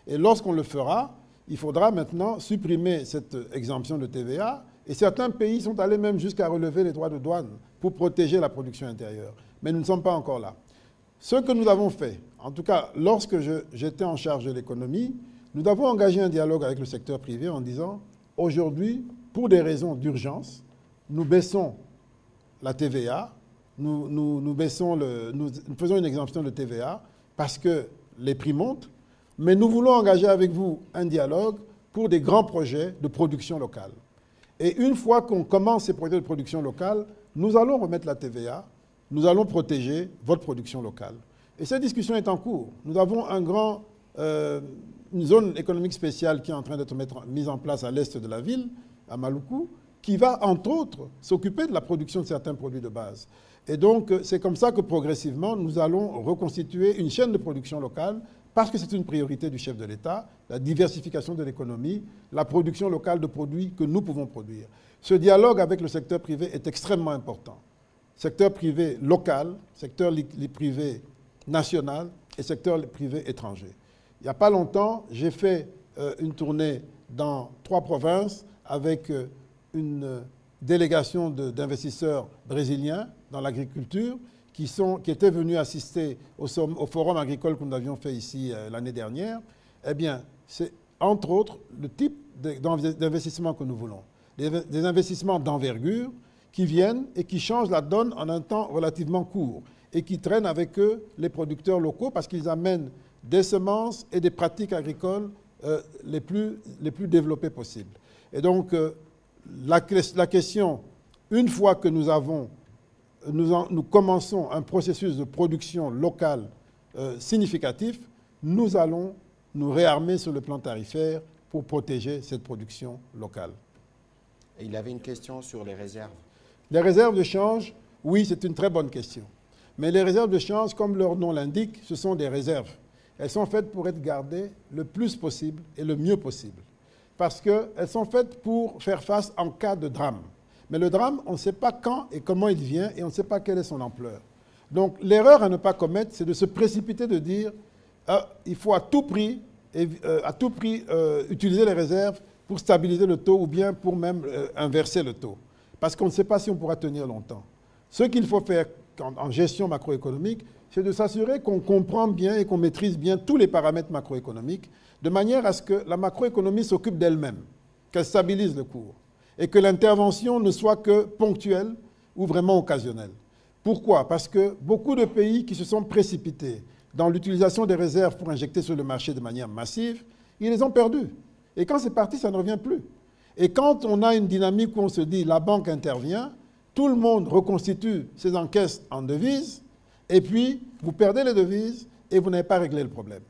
Et lorsqu'on le fera, il faudra maintenant supprimer cette exemption de TVA. Et certains pays sont allés même jusqu'à relever les droits de douane pour protéger la production intérieure. Mais nous ne sommes pas encore là. Ce que nous avons fait, en tout cas lorsque j'étais en charge de l'économie, nous avons engagé un dialogue avec le secteur privé en disant aujourd'hui, pour des raisons d'urgence, nous baissons la TVA. Nous faisons une exemption de TVA parce que les prix montent, mais nous voulons engager avec vous un dialogue pour des grands projets de production locale. Et une fois qu'on commence ces projets de production locale, nous allons remettre la TVA, nous allons protéger votre production locale. Et cette discussion est en cours. Nous avons une zone économique spéciale qui est en train d'être mise en place à l'est de la ville, à Maluku, qui va, entre autres, s'occuper de la production de certains produits de base. Et donc, c'est comme ça que progressivement, nous allons reconstituer une chaîne de production locale parce que c'est une priorité du chef de l'État, la diversification de l'économie, la production locale de produits que nous pouvons produire. Ce dialogue avec le secteur privé est extrêmement important. Secteur privé local, secteur privé national et secteur privé étranger. Il n'y a pas longtemps, j'ai fait une tournée dans 3 provinces avec une délégation d'investisseurs brésiliens dans l'agriculture qui étaient venus assister au forum agricole que nous avions fait ici l'année dernière. Eh bien, c'est entre autres le type d'investissement que nous voulons. Des investissements d'envergure qui viennent et qui changent la donne en un temps relativement court et qui traînent avec eux les producteurs locaux parce qu'ils amènent des semences et des pratiques agricoles les plus développées possibles. Et donc, la question, une fois que nous commençons un processus de production locale significatif, nous allons nous réarmer sur le plan tarifaire pour protéger cette production locale. Et il avait une question sur les réserves. Les réserves de change, oui, c'est une très bonne question. Mais les réserves de change, comme leur nom l'indique, ce sont des réserves. Elles sont faites pour être gardées le plus possible et le mieux possible. Parce qu'elles sont faites pour faire face en cas de drame. Mais le drame, on ne sait pas quand et comment il vient et on ne sait pas quelle est son ampleur. Donc l'erreur à ne pas commettre, c'est de se précipiter de dire il faut à tout prix utiliser les réserves pour stabiliser le taux ou bien pour même inverser le taux. Parce qu'on ne sait pas si on pourra tenir longtemps. Ce qu'il faut faire en gestion macroéconomique, c'est de s'assurer qu'on comprend bien et qu'on maîtrise bien tous les paramètres macroéconomiques, de manière à ce que la macroéconomie s'occupe d'elle-même, qu'elle stabilise le cours, et que l'intervention ne soit que ponctuelle ou vraiment occasionnelle. Pourquoi? Parce que beaucoup de pays qui se sont précipités dans l'utilisation des réserves pour injecter sur le marché de manière massive, ils les ont perdues. Et quand c'est parti, ça ne revient plus. Et quand on a une dynamique où on se dit la banque intervient, tout le monde reconstitue ses encaisses en devises, et puis vous perdez les devises et vous n'avez pas réglé le problème.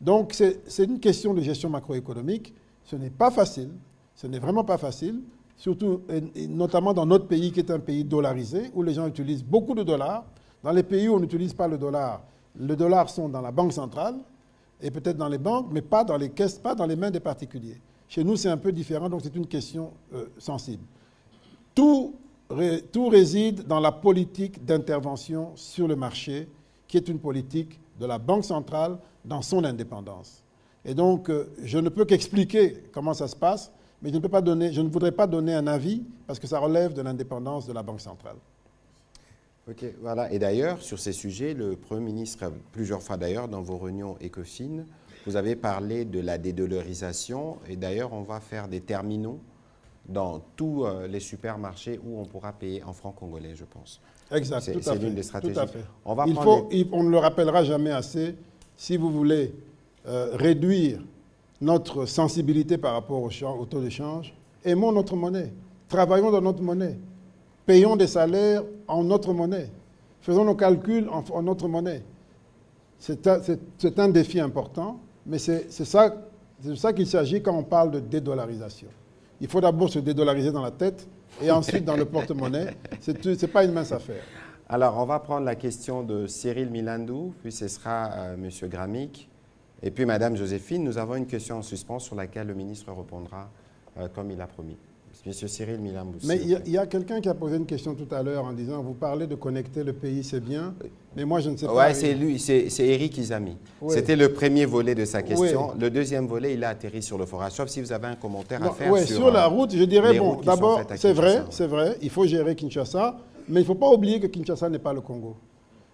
Donc c'est une question de gestion macroéconomique. Ce n'est pas facile, ce n'est vraiment pas facile, surtout et notamment dans notre pays qui est un pays dollarisé, où les gens utilisent beaucoup de dollars. Dans les pays où on n'utilise pas le dollar sont dans la banque centrale et peut-être dans les banques, mais pas dans les caisses, pas dans les mains des particuliers. Chez nous, c'est un peu différent, donc c'est une question sensible. Tout tout réside dans la politique d'intervention sur le marché, qui est une politique de la Banque centrale dans son indépendance. Et donc, je ne peux qu'expliquer comment ça se passe, mais je ne voudrais pas donner un avis parce que ça relève de l'indépendance de la Banque centrale. Ok, voilà. Et d'ailleurs, sur ces sujets, le Premier ministre, plusieurs fois d'ailleurs, dans vos réunions ECOFIN, vous avez parlé de la dédollarisation. Et d'ailleurs, on va faire des terminaux dans tous les supermarchés où on pourra payer en francs congolais, je pense. Exact, c'est l'une des stratégies. Tout à fait. On ne le rappellera jamais assez, si vous voulez réduire notre sensibilité par rapport au taux de change, aimons notre monnaie, travaillons dans notre monnaie, payons des salaires en notre monnaie, faisons nos calculs en notre monnaie. C'est un défi important, mais c'est de ça qu'il s'agit quand on parle de dédollarisation. Il faut d'abord se dédollariser dans la tête et ensuite dans le porte-monnaie. Ce n'est pas une mince affaire. Alors, on va prendre la question de Cyril Milandou, puis ce sera M. Gramic, et puis Mme Joséphine. Nous avons une question en suspens sur laquelle le ministre répondra comme il a promis. M. Cyril Milandou. Mais il y a quelqu'un qui a posé une question tout à l'heure en disant, vous parlez de connecter le pays, c'est bien, mais moi je ne sais pas. Oui, c'est lui, c'est Eric Izami. Oui. C'était le premier volet de sa question. Oui. Le deuxième volet, il a atterri sur le forage. Sauf si vous avez un commentaire à faire sur la route, je dirais, bon, d'abord, c'est vrai, il faut gérer Kinshasa, mais il ne faut pas oublier que Kinshasa n'est pas le Congo.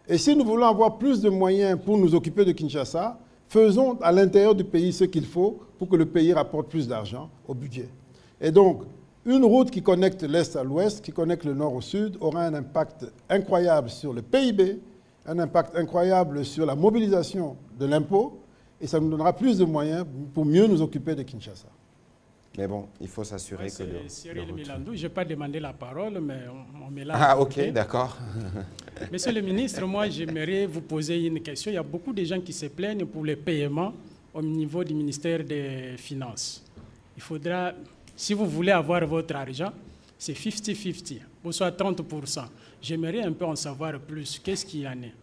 Et si nous voulons avoir plus de moyens pour nous occuper de Kinshasa, faisons à l'intérieur du pays ce qu'il faut pour que le pays rapporte plus d'argent au budget. Et donc, une route qui connecte l'Est à l'Ouest, qui connecte le Nord au Sud, aura un impact incroyable sur le PIB, un impact incroyable sur la mobilisation de l'impôt, et ça nous donnera plus de moyens pour mieux nous occuper de Kinshasa. Mais bon, il faut s'assurer que... Cyril Milandou, je n'ai pas demandé la parole, mais on me l'a... Ah, ok, d'accord. Monsieur le ministre, moi, j'aimerais vous poser une question. Il y a beaucoup de gens qui se plaignent pour les paiements au niveau du ministère des Finances. Il faudra... Si vous voulez avoir votre argent, c'est 50-50, ou soit 30%. J'aimerais un peu en savoir plus. Qu'est-ce qu'il y en est?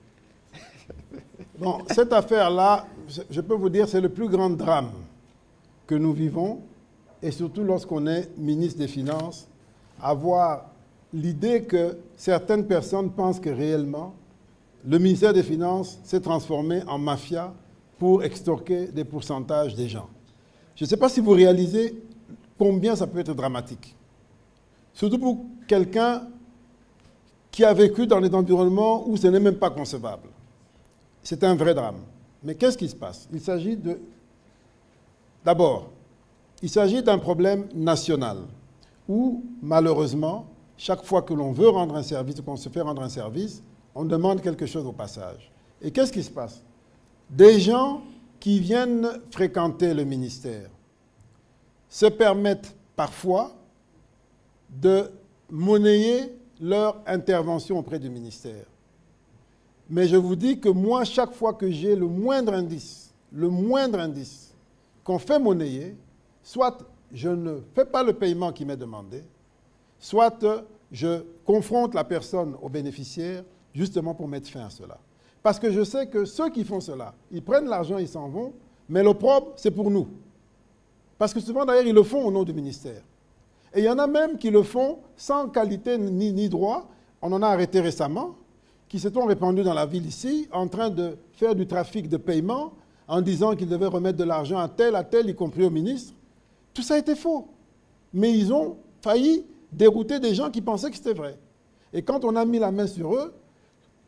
Bon, cette affaire-là, je peux vous dire, c'est le plus grand drame que nous vivons, et surtout lorsqu'on est ministre des Finances, avoir l'idée que certaines personnes pensent que réellement, le ministère des Finances s'est transformé en mafia pour extorquer des pourcentages des gens. Je ne sais pas si vous réalisez combien ça peut être dramatique. Surtout pour quelqu'un qui a vécu dans des environnements où ce n'est même pas concevable. C'est un vrai drame. Mais qu'est-ce qui se passe? Il s'agit de... D'abord, il s'agit d'un problème national où, malheureusement, chaque fois que l'on veut rendre un service, qu'on se fait rendre un service, on demande quelque chose au passage. Et qu'est-ce qui se passe? Des gens qui viennent fréquenter le ministère se permettent parfois de monnayer leur intervention auprès du ministère. Mais je vous dis que moi, chaque fois que j'ai le moindre indice qu'on fait monnayer, soit je ne fais pas le paiement qui m'est demandé, soit je confronte la personne au bénéficiaire justement pour mettre fin à cela. Parce que je sais que ceux qui font cela, ils prennent l'argent, ils s'en vont, mais l'opprobre, c'est pour nous. Parce que souvent, d'ailleurs, ils le font au nom du ministère. Et il y en a même qui le font sans qualité ni droit. On en a arrêté récemment, qui se sont répandus dans la ville ici, en train de faire du trafic de paiement, en disant qu'ils devaient remettre de l'argent à tel, y compris au ministre. Tout ça était faux. Mais ils ont failli dérouter des gens qui pensaient que c'était vrai. Et quand on a mis la main sur eux,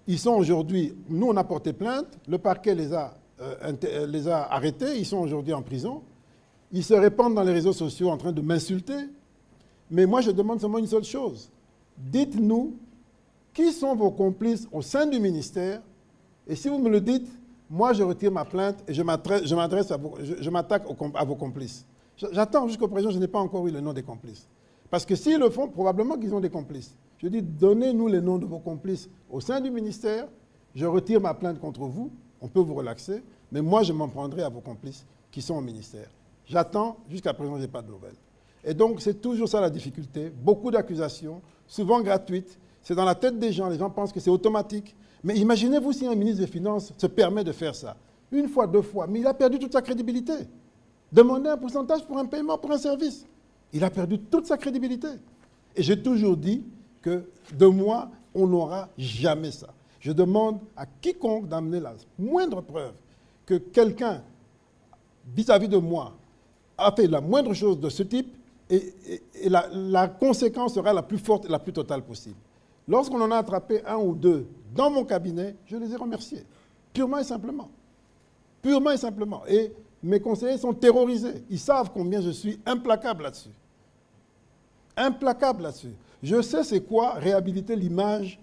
ils sont aujourd'hui... Nous, on a porté plainte, le parquet les a arrêtés, ils sont aujourd'hui en prison. Ils se répandent dans les réseaux sociaux en train de m'insulter. Mais moi, je demande seulement une seule chose. Dites-nous qui sont vos complices au sein du ministère. Et si vous me le dites, moi, je retire ma plainte et je m'attaque à vos complices. J'attends jusqu'au présent, je n'ai pas encore eu le nom des complices. Parce que s'ils le font, probablement qu'ils ont des complices. Je dis, donnez-nous les noms de vos complices au sein du ministère. Je retire ma plainte contre vous. On peut vous relaxer. Mais moi, je m'en prendrai à vos complices qui sont au ministère. J'attends, jusqu'à présent, je n'ai pas de nouvelles. Et donc, c'est toujours ça la difficulté. Beaucoup d'accusations, souvent gratuites. C'est dans la tête des gens. Les gens pensent que c'est automatique. Mais imaginez-vous si un ministre des Finances se permet de faire ça. Une fois, deux fois. Mais il a perdu toute sa crédibilité. Demandez un pourcentage pour un paiement, pour un service. Il a perdu toute sa crédibilité. Et j'ai toujours dit que de moi, on n'aura jamais ça. Je demande à quiconque d'amener la moindre preuve que quelqu'un, vis-à-vis de moi, a fait la moindre chose de ce type, et la conséquence sera la plus forte et la plus totale possible. Lorsqu'on en a attrapé un ou deux dans mon cabinet, je les ai remerciés, purement et simplement. Purement et simplement. Et mes conseillers sont terrorisés. Ils savent combien je suis implacable là-dessus. Implacable là-dessus. Je sais c'est quoi réhabiliter l'image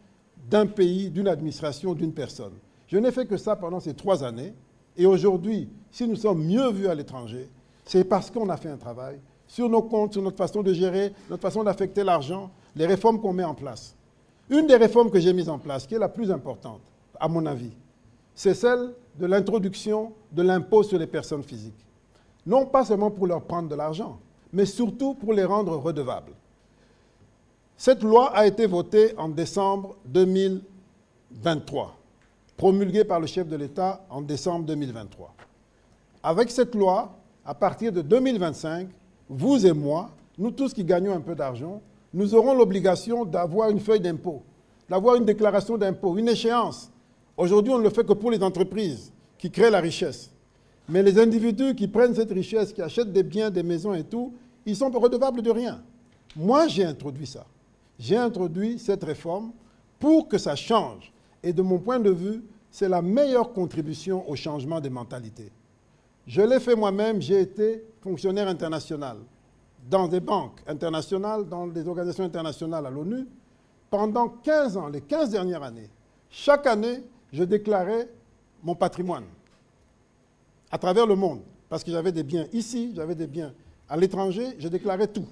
d'un pays, d'une administration, d'une personne. Je n'ai fait que ça pendant ces 3 années. Et aujourd'hui, si nous sommes mieux vus à l'étranger, c'est parce qu'on a fait un travail sur nos comptes, sur notre façon de gérer, notre façon d'affecter l'argent, les réformes qu'on met en place. Une des réformes que j'ai mises en place, qui est la plus importante, à mon avis, c'est celle de l'introduction de l'impôt sur les personnes physiques. Non pas seulement pour leur prendre de l'argent, mais surtout pour les rendre redevables. Cette loi a été votée en décembre 2023, promulguée par le chef de l'État en décembre 2023. Avec cette loi, à partir de 2025, vous et moi, nous tous qui gagnons un peu d'argent, nous aurons l'obligation d'avoir une feuille d'impôt, d'avoir une déclaration d'impôt, une échéance. Aujourd'hui, on ne le fait que pour les entreprises qui créent la richesse. Mais les individus qui prennent cette richesse, qui achètent des biens, des maisons et tout, ils sont redevables de rien. Moi, j'ai introduit ça. J'ai introduit cette réforme pour que ça change. Et de mon point de vue, c'est la meilleure contribution au changement des mentalités. Je l'ai fait moi-même, j'ai été fonctionnaire international dans des banques internationales, dans des organisations internationales à l'ONU. Pendant 15 ans, les 15 dernières années, chaque année, je déclarais mon patrimoine à travers le monde. Parce que j'avais des biens ici, j'avais des biens à l'étranger, je déclarais tout.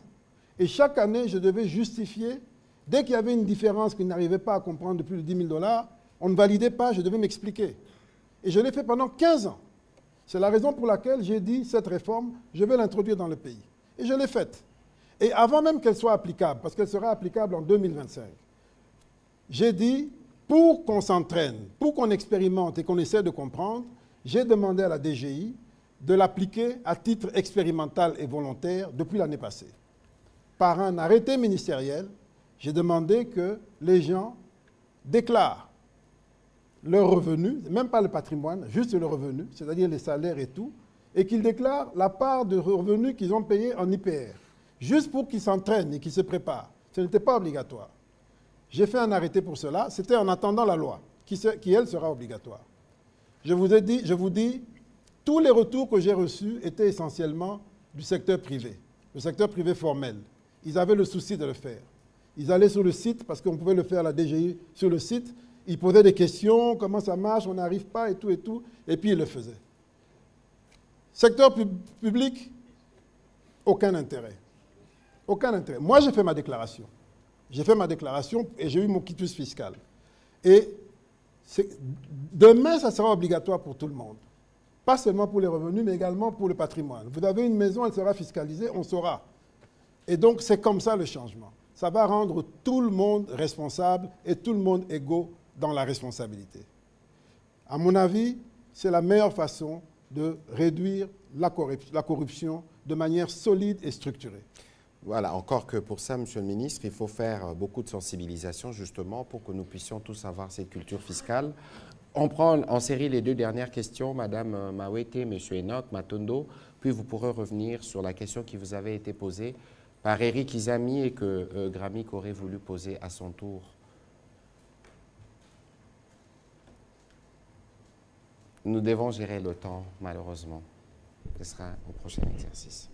Et chaque année, je devais justifier. Dès qu'il y avait une différence qu'ils n'arrivaient pas à comprendre de plus de 10 000 $, on ne validait pas, je devais m'expliquer. Et je l'ai fait pendant 15 ans. C'est la raison pour laquelle j'ai dit, cette réforme, je vais l'introduire dans le pays. Et je l'ai faite. Et avant même qu'elle soit applicable, parce qu'elle sera applicable en 2025, j'ai dit, pour qu'on s'entraîne, pour qu'on expérimente et qu'on essaie de comprendre, j'ai demandé à la DGI de l'appliquer à titre expérimental et volontaire depuis l'année passée. Par un arrêté ministériel, j'ai demandé que les gens déclarent leurs revenus, même pas le patrimoine, juste le revenu, c'est-à-dire les salaires et tout, et qu'ils déclarent la part de revenus qu'ils ont payés en IPR, juste pour qu'ils s'entraînent et qu'ils se préparent. Ce n'était pas obligatoire. J'ai fait un arrêté pour cela, c'était en attendant la loi, qui elle, sera obligatoire. Je vous dis, tous les retours que j'ai reçus étaient essentiellement du secteur privé, le secteur privé formel. Ils avaient le souci de le faire. Ils allaient sur le site, parce qu'on pouvait le faire à la DGI sur le site, ils posaient des questions, comment ça marche, on n'arrive pas, et tout, et puis ils le faisaient. Secteur public, aucun intérêt. Aucun intérêt. Moi, j'ai fait ma déclaration. J'ai fait ma déclaration et j'ai eu mon quitus fiscal. Et demain, ça sera obligatoire pour tout le monde. Pas seulement pour les revenus, mais également pour le patrimoine. Vous avez une maison, elle sera fiscalisée, on saura. Et donc, c'est comme ça le changement. Ça va rendre tout le monde responsable et tout le monde égaux dans la responsabilité. À mon avis, c'est la meilleure façon de réduire la corruption de manière solide et structurée. Voilà, encore que pour ça, Monsieur le ministre, il faut faire beaucoup de sensibilisation justement pour que nous puissions tous avoir cette culture fiscale. On prend en série les 2 dernières questions, Madame Mawete, Monsieur Enoch, Matondo, puis vous pourrez revenir sur la question qui vous avait été posée par Eric Izami et que Gramik aurait voulu poser à son tour. Nous devons gérer le temps, malheureusement. Ce sera au prochain exercice.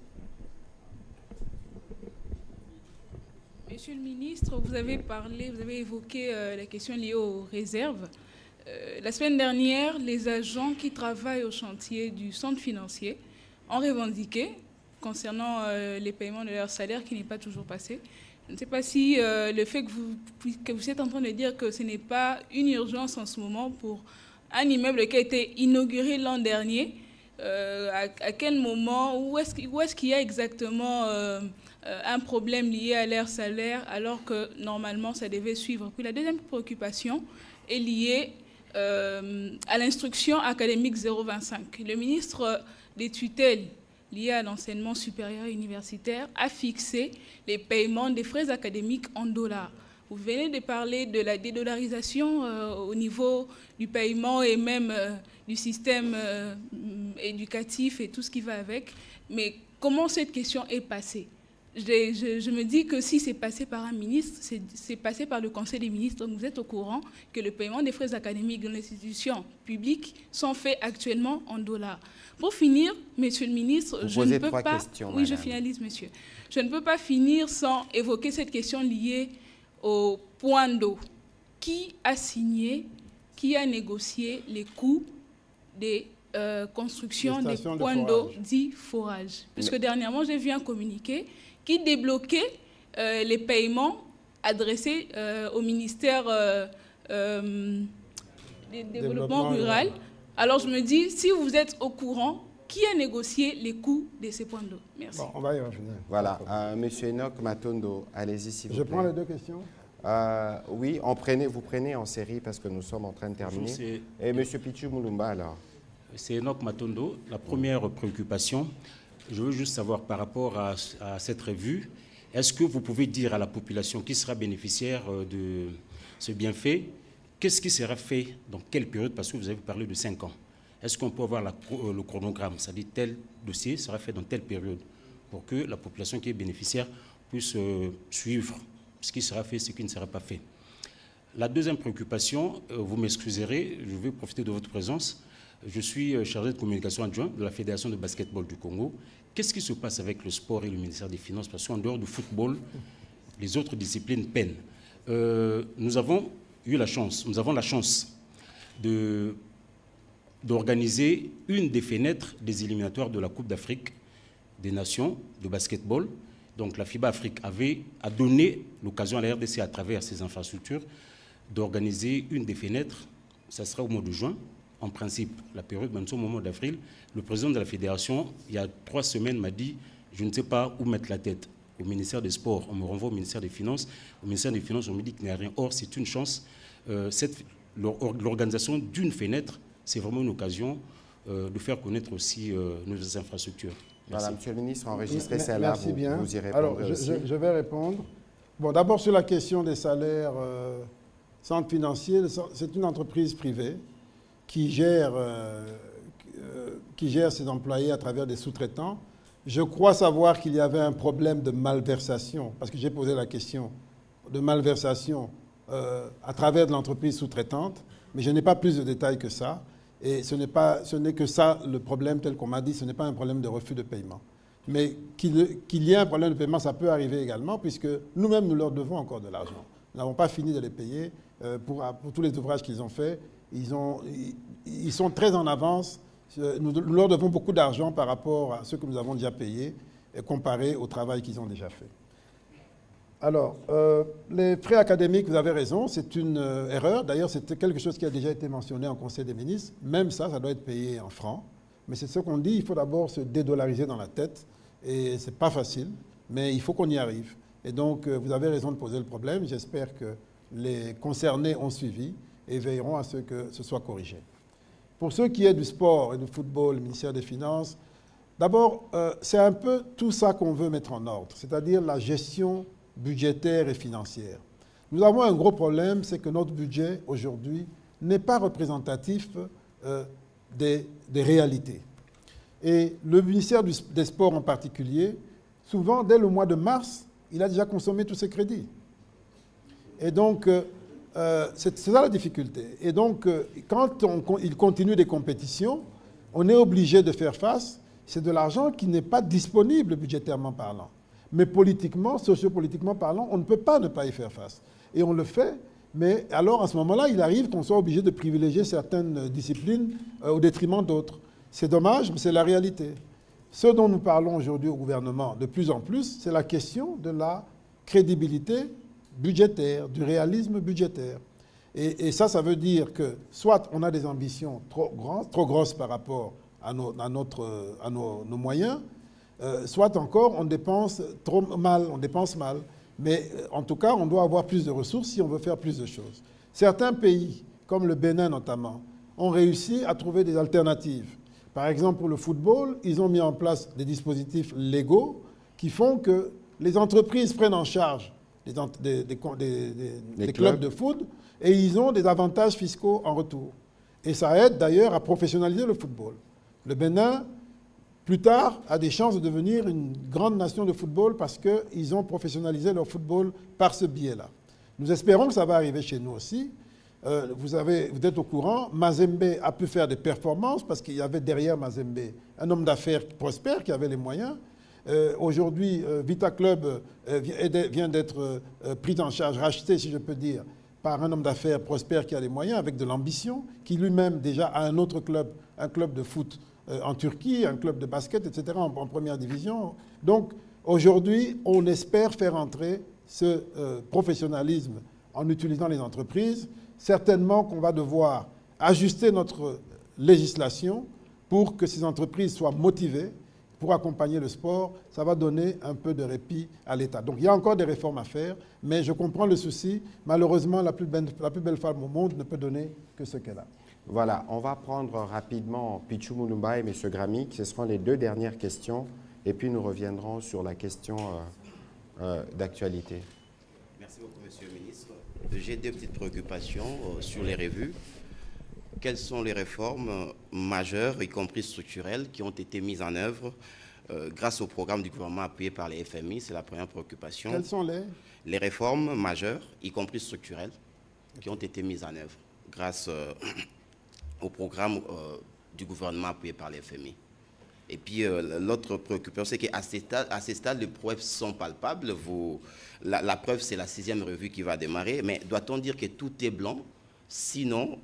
Monsieur le ministre, vous avez évoqué la question liée aux réserves. La semaine dernière, les agents qui travaillent au chantier du centre financier ont revendiqué concernant les paiements de leur salaire qui n'est pas toujours passé. Je ne sais pas si le fait que vous êtes en train de dire que ce n'est pas une urgence en ce moment pour un immeuble qui a été inauguré l'an dernier, à quel moment, où est-ce qu'il y a exactement un problème lié à leur salaire alors que normalement ça devait suivre. Puis la deuxième préoccupation est liée à l'instruction académique 025. Le ministre des tutelles liées à l'enseignement supérieur et universitaire a fixé les paiements des frais académiques en dollars. Vous venez de parler de la dédollarisation au niveau du paiement et même du système éducatif et tout ce qui va avec. Mais comment cette question est passée? Je me dis que si c'est passé par un ministre, c'est passé par le Conseil des ministres, donc vous êtes au courant que le paiement des frais académiques dans les institutions publiques sont faits actuellement en dollars. Pour finir, Monsieur le ministre, je ne peux pas... Oui, je finalise, monsieur. Je ne peux pas finir sans évoquer cette question liée au point d'eau. Qui a signé, qui a négocié les coûts des constructions des points d'eau dits forages? Puisque dernièrement, j'ai vu un communiqué qui débloquait les paiements adressés au ministère du Développement rural. Alors je me dis, si vous êtes au courant, qui a négocié les coûts de ces points d'eau? Merci. Bon, on va y revenir. Voilà. Monsieur Enoch Matondo, allez-y s'il vous plaît. Je prends les deux questions. Oui, vous prenez en série parce que nous sommes en train de terminer. Et Monsieur Pichu Moulumba, alors. C'est Enoch Matondo. La première préoccupation, je veux juste savoir par rapport à cette revue, est-ce que vous pouvez dire à la population qui sera bénéficiaire de ce bienfait, qu'est-ce qui sera fait dans quelle période? Parce que vous avez parlé de 5 ans. Est-ce qu'on peut avoir le chronogramme? C'est-à-dire tel dossier sera fait dans telle période pour que la population qui est bénéficiaire puisse suivre ce qui sera fait, ce qui ne sera pas fait. La deuxième préoccupation, vous m'excuserez, je vais profiter de votre présence. Je suis chargé de communication adjoint de la Fédération de basketball du Congo. Qu'est-ce qui se passe avec le sport et le ministère des Finances? Parce qu'en dehors du football, les autres disciplines peinent. Nous avons la chance d'organiser une des fenêtres des éliminatoires de la Coupe d'Afrique des Nations de basketball. Donc la FIBA Afrique a donné l'occasion à la RDC, à travers ses infrastructures, d'organiser une des fenêtres. Ça sera au mois de juin. En principe, la période, même au mois d'avril, le président de la fédération, il y a 3 semaines, m'a dit « je ne sais pas où mettre la tête ». Au ministère des Sports, on me renvoie au ministère des Finances. Au ministère des Finances, on me dit qu'il n'y a rien. Or, c'est une chance. L'organisation d'une fenêtre, c'est vraiment une occasion de faire connaître aussi nos infrastructures. Merci. Voilà, Monsieur le ministre, enregistrez celle-là, vous y répondrez. Alors, aussi. Je vais répondre. Bon, d'abord, sur la question des salaires, centre financier, c'est une entreprise privée qui gère ses employés à travers des sous-traitants. Je crois savoir qu'il y avait un problème de malversation, parce que j'ai posé la question de malversation à travers de l'entreprise sous-traitante, mais je n'ai pas plus de détails que ça. Et ce n'est que ça le problème tel qu'on m'a dit, ce n'est pas un problème de refus de paiement. Mais qu'il y ait un problème de paiement, ça peut arriver également, puisque nous-mêmes, nous leur devons encore de l'argent. Nous n'avons pas fini de les payer pour tous les ouvrages qu'ils ont faits. Ils sont très en avance. Nous leur devons beaucoup d'argent par rapport à ce que nous avons déjà payé, comparé au travail qu'ils ont déjà fait. Alors, les frais académiques, vous avez raison, c'est une erreur. D'ailleurs, c'est quelque chose qui a déjà été mentionné en Conseil des ministres. Même ça doit être payé en francs. Mais c'est ce qu'on dit, il faut d'abord se dédollariser dans la tête. Et ce n'est pas facile, mais il faut qu'on y arrive. Et donc, vous avez raison de poser le problème. J'espère que les concernés ont suivi et veilleront à ce que ce soit corrigé. Pour ce qui est du sport et du football, le ministère des Finances, d'abord, c'est un peu tout ça qu'on veut mettre en ordre, c'est-à-dire la gestion budgétaire et financière. Nous avons un gros problème, c'est que notre budget, aujourd'hui, n'est pas représentatif des réalités. Et le ministère des Sports en particulier, souvent, dès le mois de mars, il a déjà consommé tous ses crédits. Et donc, c'est ça la difficulté. Et donc, quand il continue des compétitions, on est obligé de faire face. C'est de l'argent qui n'est pas disponible budgétairement parlant. Mais politiquement, sociopolitiquement parlant, on ne peut pas ne pas y faire face. Et on le fait, mais alors à ce moment-là, il arrive qu'on soit obligé de privilégier certaines disciplines au détriment d'autres. C'est dommage, mais c'est la réalité. Ce dont nous parlons aujourd'hui au gouvernement de plus en plus, c'est la question de la crédibilité budgétaire, du réalisme budgétaire. Et ça veut dire que soit on a des ambitions trop grosses par rapport à nos moyens, soit encore on dépense trop mal, on dépense mal. Mais en tout cas, on doit avoir plus de ressources si on veut faire plus de choses. Certains pays, comme le Bénin notamment, ont réussi à trouver des alternatives. Par exemple, pour le football, ils ont mis en place des dispositifs légaux qui font que les entreprises prennent en charge des clubs de foot, et ils ont des avantages fiscaux en retour. Et ça aide d'ailleurs à professionnaliser le football. Le Bénin, plus tard, a des chances de devenir une grande nation de football parce qu'ils ont professionnalisé leur football par ce biais-là. Nous espérons que ça va arriver chez nous aussi. Vous êtes au courant, Mazembe a pu faire des performances parce qu'il y avait derrière Mazembe un homme d'affaires prospère qui avait les moyens. Aujourd'hui, Vita Club vient d'être pris en charge, racheté, si je peux dire, par un homme d'affaires prospère qui a les moyens, avec de l'ambition, qui lui-même déjà a un autre club, un club de foot en Turquie, un club de basket, etc., en première division. Donc, aujourd'hui, on espère faire entrer ce professionnalisme en utilisant les entreprises. Certainement qu'on va devoir ajuster notre législation pour que ces entreprises soient motivées pour accompagner le sport. Ça va donner un peu de répit à l'État. Donc il y a encore des réformes à faire, mais je comprends le souci. Malheureusement, la plus belle femme au monde ne peut donner que ce qu'elle a. Voilà, on va prendre rapidement Pichou Moulumba et M. Gramik. Ce seront les deux dernières questions, et puis nous reviendrons sur la question d'actualité. Merci beaucoup, Monsieur le ministre. J'ai deux petites préoccupations sur les revues. Quelles sont les réformes majeures, y compris structurelles, qui ont été mises en œuvre grâce au programme du gouvernement appuyé par les FMI? C'est la première préoccupation. Quelles sont les réformes majeures, y compris structurelles, qui ont été mises en œuvre grâce au programme du gouvernement appuyé par les FMI? Et puis, l'autre préoccupation, c'est qu'à ces stades, les preuves sont palpables. La preuve, c'est la 6e revue qui va démarrer. Mais doit-on dire que tout est blanc? Sinon,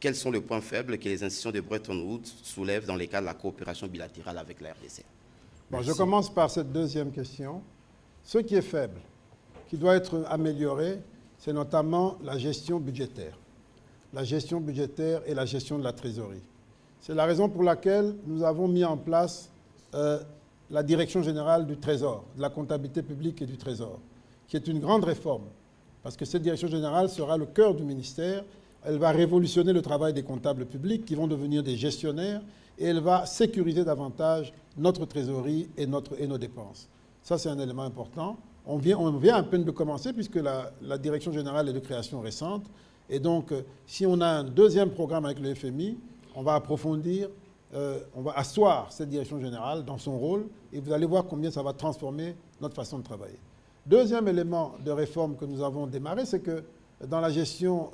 quels sont les points faibles que les institutions de Bretton Woods soulèvent dans les cas de la coopération bilatérale avec la RDC? Bon, je commence par cette deuxième question. Ce qui est faible, qui doit être amélioré, c'est notamment la gestion budgétaire. La gestion budgétaire et la gestion de la trésorerie. C'est la raison pour laquelle nous avons mis en place la Direction générale du Trésor, de la comptabilité publique et du Trésor, qui est une grande réforme, parce que cette Direction générale sera le cœur du ministère. Elle va révolutionner le travail des comptables publics qui vont devenir des gestionnaires, et elle va sécuriser davantage notre trésorerie et nos dépenses. Ça, c'est un élément important. On vient à peine de commencer, puisque la Direction générale est de création récente. Et donc, si on a un deuxième programme avec le FMI, on va approfondir, on va asseoir cette direction générale dans son rôle, et vous allez voir combien ça va transformer notre façon de travailler. Deuxième élément de réforme que nous avons démarré, c'est que dans la gestion,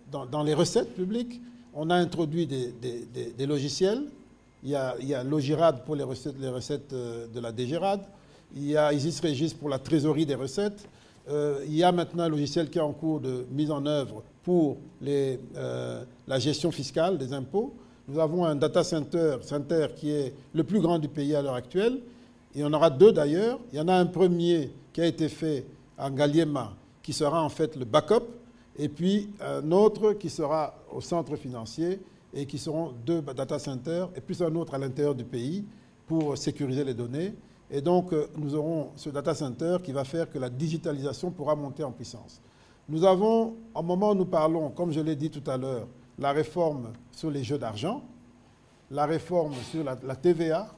dans les recettes publiques, on a introduit des logiciels. Il y a Logirad pour les recettes de la DGRAD. Il y a Isis Régis pour la trésorerie des recettes. Il y a maintenant un logiciel qui est en cours de mise en œuvre pour la gestion fiscale des impôts. Nous avons un data center qui est le plus grand du pays à l'heure actuelle. Il y en aura deux d'ailleurs. Il y en a un premier qui a été fait à Ngaliema, qui sera en fait le backup, et puis un autre qui sera au centre financier, et qui seront deux data centers, et puis un autre à l'intérieur du pays pour sécuriser les données. Et donc, nous aurons ce data center qui va faire que la digitalisation pourra monter en puissance. Nous avons, au moment où nous parlons, comme je l'ai dit tout à l'heure, la réforme sur les jeux d'argent, la réforme sur la TVA,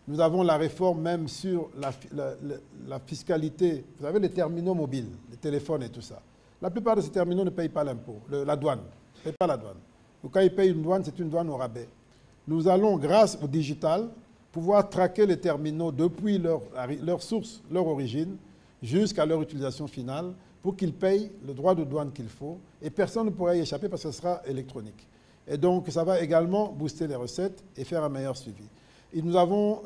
nous avons la réforme même sur la fiscalité. Vous savez, les terminaux mobiles, les téléphones et tout ça. La plupart de ces terminaux ne payent pas l'impôt, la douane, ne payent pas la douane. Donc, quand ils payent une douane, c'est une douane au rabais. Nous allons, grâce au digital, pouvoir traquer les terminaux depuis leur source, leur origine, jusqu'à leur utilisation finale, pour qu'ils payent le droit de douane qu'il faut, et personne ne pourra y échapper parce que ce sera électronique. Et donc, ça va également booster les recettes et faire un meilleur suivi. Et nous avons,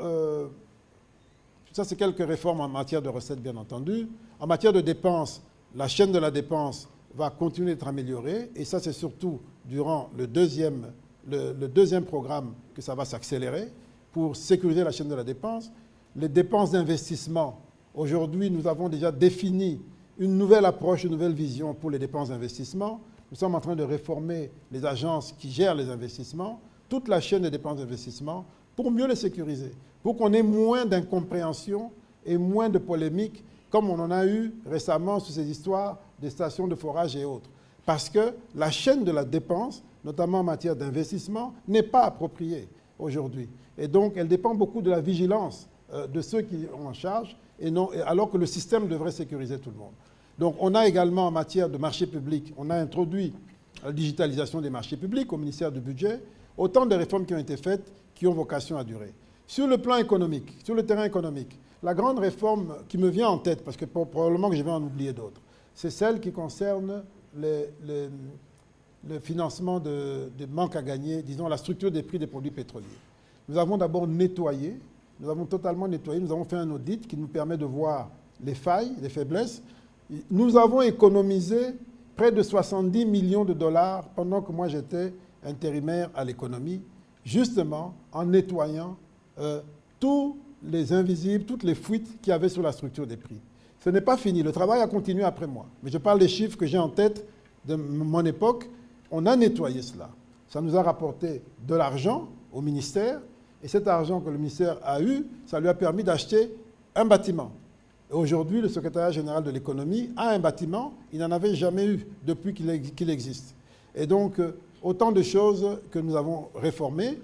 ça c'est quelques réformes en matière de recettes, bien entendu. En matière de dépenses, la chaîne de la dépense va continuer d'être améliorée, et ça c'est surtout durant le deuxième programme que ça va s'accélérer pour sécuriser la chaîne de la dépense. Les dépenses d'investissement, aujourd'hui nous avons déjà défini une nouvelle approche, une nouvelle vision pour les dépenses d'investissement. Nous sommes en train de réformer les agences qui gèrent les investissements, toute la chaîne des dépenses d'investissement, pour mieux les sécuriser, pour qu'on ait moins d'incompréhension et moins de polémiques, comme on en a eu récemment sur ces histoires des stations de forage et autres. Parce que la chaîne de la dépense, notamment en matière d'investissement, n'est pas appropriée aujourd'hui. Et donc, elle dépend beaucoup de la vigilance de ceux qui ont en charge, alors que le système devrait sécuriser tout le monde. Donc on a également en matière de marché public, on a introduit la digitalisation des marchés publics au ministère du Budget, autant de réformes qui ont été faites qui ont vocation à durer. Sur le plan économique, sur le terrain économique, la grande réforme qui me vient en tête, parce que probablement que je vais en oublier d'autres, c'est celle qui concerne le financement des manques à gagner, disons la structure des prix des produits pétroliers. Nous avons d'abord nettoyé, nous avons totalement nettoyé, nous avons fait un audit qui nous permet de voir les failles, les faiblesses. Nous avons économisé près de 70 millions de dollars pendant que moi j'étais intérimaire à l'économie, justement en nettoyant tous les invisibles, toutes les fuites qu'il y avait sur la structure des prix. Ce n'est pas fini, le travail a continué après moi. Mais je parle des chiffres que j'ai en tête de mon époque. On a nettoyé cela. Ça nous a rapporté de l'argent au ministère. Et cet argent que le ministère a eu, ça lui a permis d'acheter un bâtiment. Et aujourd'hui, le secrétariat général de l'économie a un bâtiment. Il n'en avait jamais eu depuis qu'il existe. Et donc, autant de choses que nous avons réformées.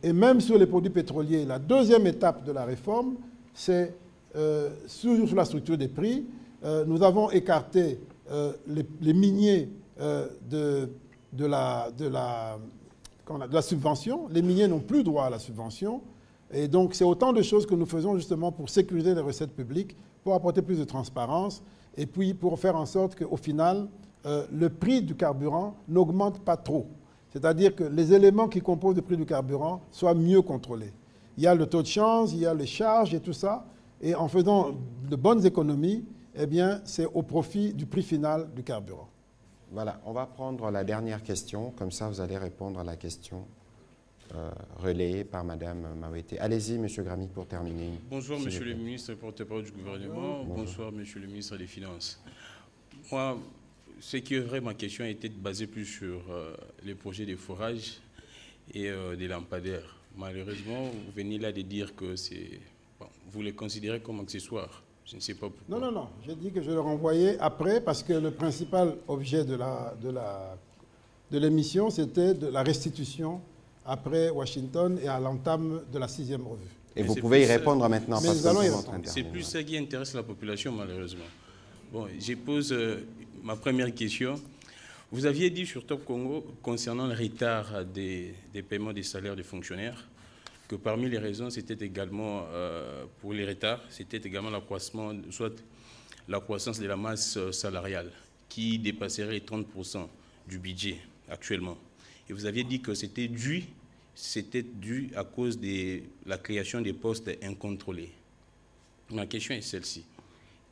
Et même sur les produits pétroliers, la deuxième étape de la réforme, c'est sur la structure des prix. Nous avons écarté les miniers de la subvention. Les miniers n'ont plus droit à la subvention. Et donc, c'est autant de choses que nous faisons justement pour sécuriser les recettes publiques, pour apporter plus de transparence et puis pour faire en sorte qu'au final, le prix du carburant n'augmente pas trop. C'est-à-dire que les éléments qui composent le prix du carburant soient mieux contrôlés. Il y a le taux de change, il y a les charges et tout ça. Et en faisant de bonnes économies, eh bien, c'est au profit du prix final du carburant. Voilà, on va prendre la dernière question. Comme ça, vous allez répondre à la question relayée par Mme Mawete. Allez-y, M. Gramic, pour terminer. Bonsoir, M. le ministre, porte-parole du gouvernement. Bonsoir, M. le ministre des Finances. Moi, ce qui est vrai, ma question était basée plus sur les projets de forage et des lampadaires. Malheureusement, vous venez là de dire que c'est... Bon, vous les considérez comme accessoires. Je ne sais pas pourquoi. Non, non, non. J'ai dit que je le renvoyais après parce que le principal objet de l'émission, c'était de la restitution après Washington et à l'entame de la 6e revue. Et vous pouvez y répondre maintenant parce que nous sommes en train de C'est plus ça qui intéresse la population, malheureusement. Bon, je pose ma première question. Vous aviez dit sur Top Congo, concernant le retard des paiements des salaires des fonctionnaires, que parmi les raisons, c'était également, pour les retards, c'était également l'accroissement, soit la croissance de la masse salariale, qui dépasserait 30% du budget actuellement. Et vous aviez dit que c'était dû à cause de la création des postes incontrôlés. Ma question est celle-ci.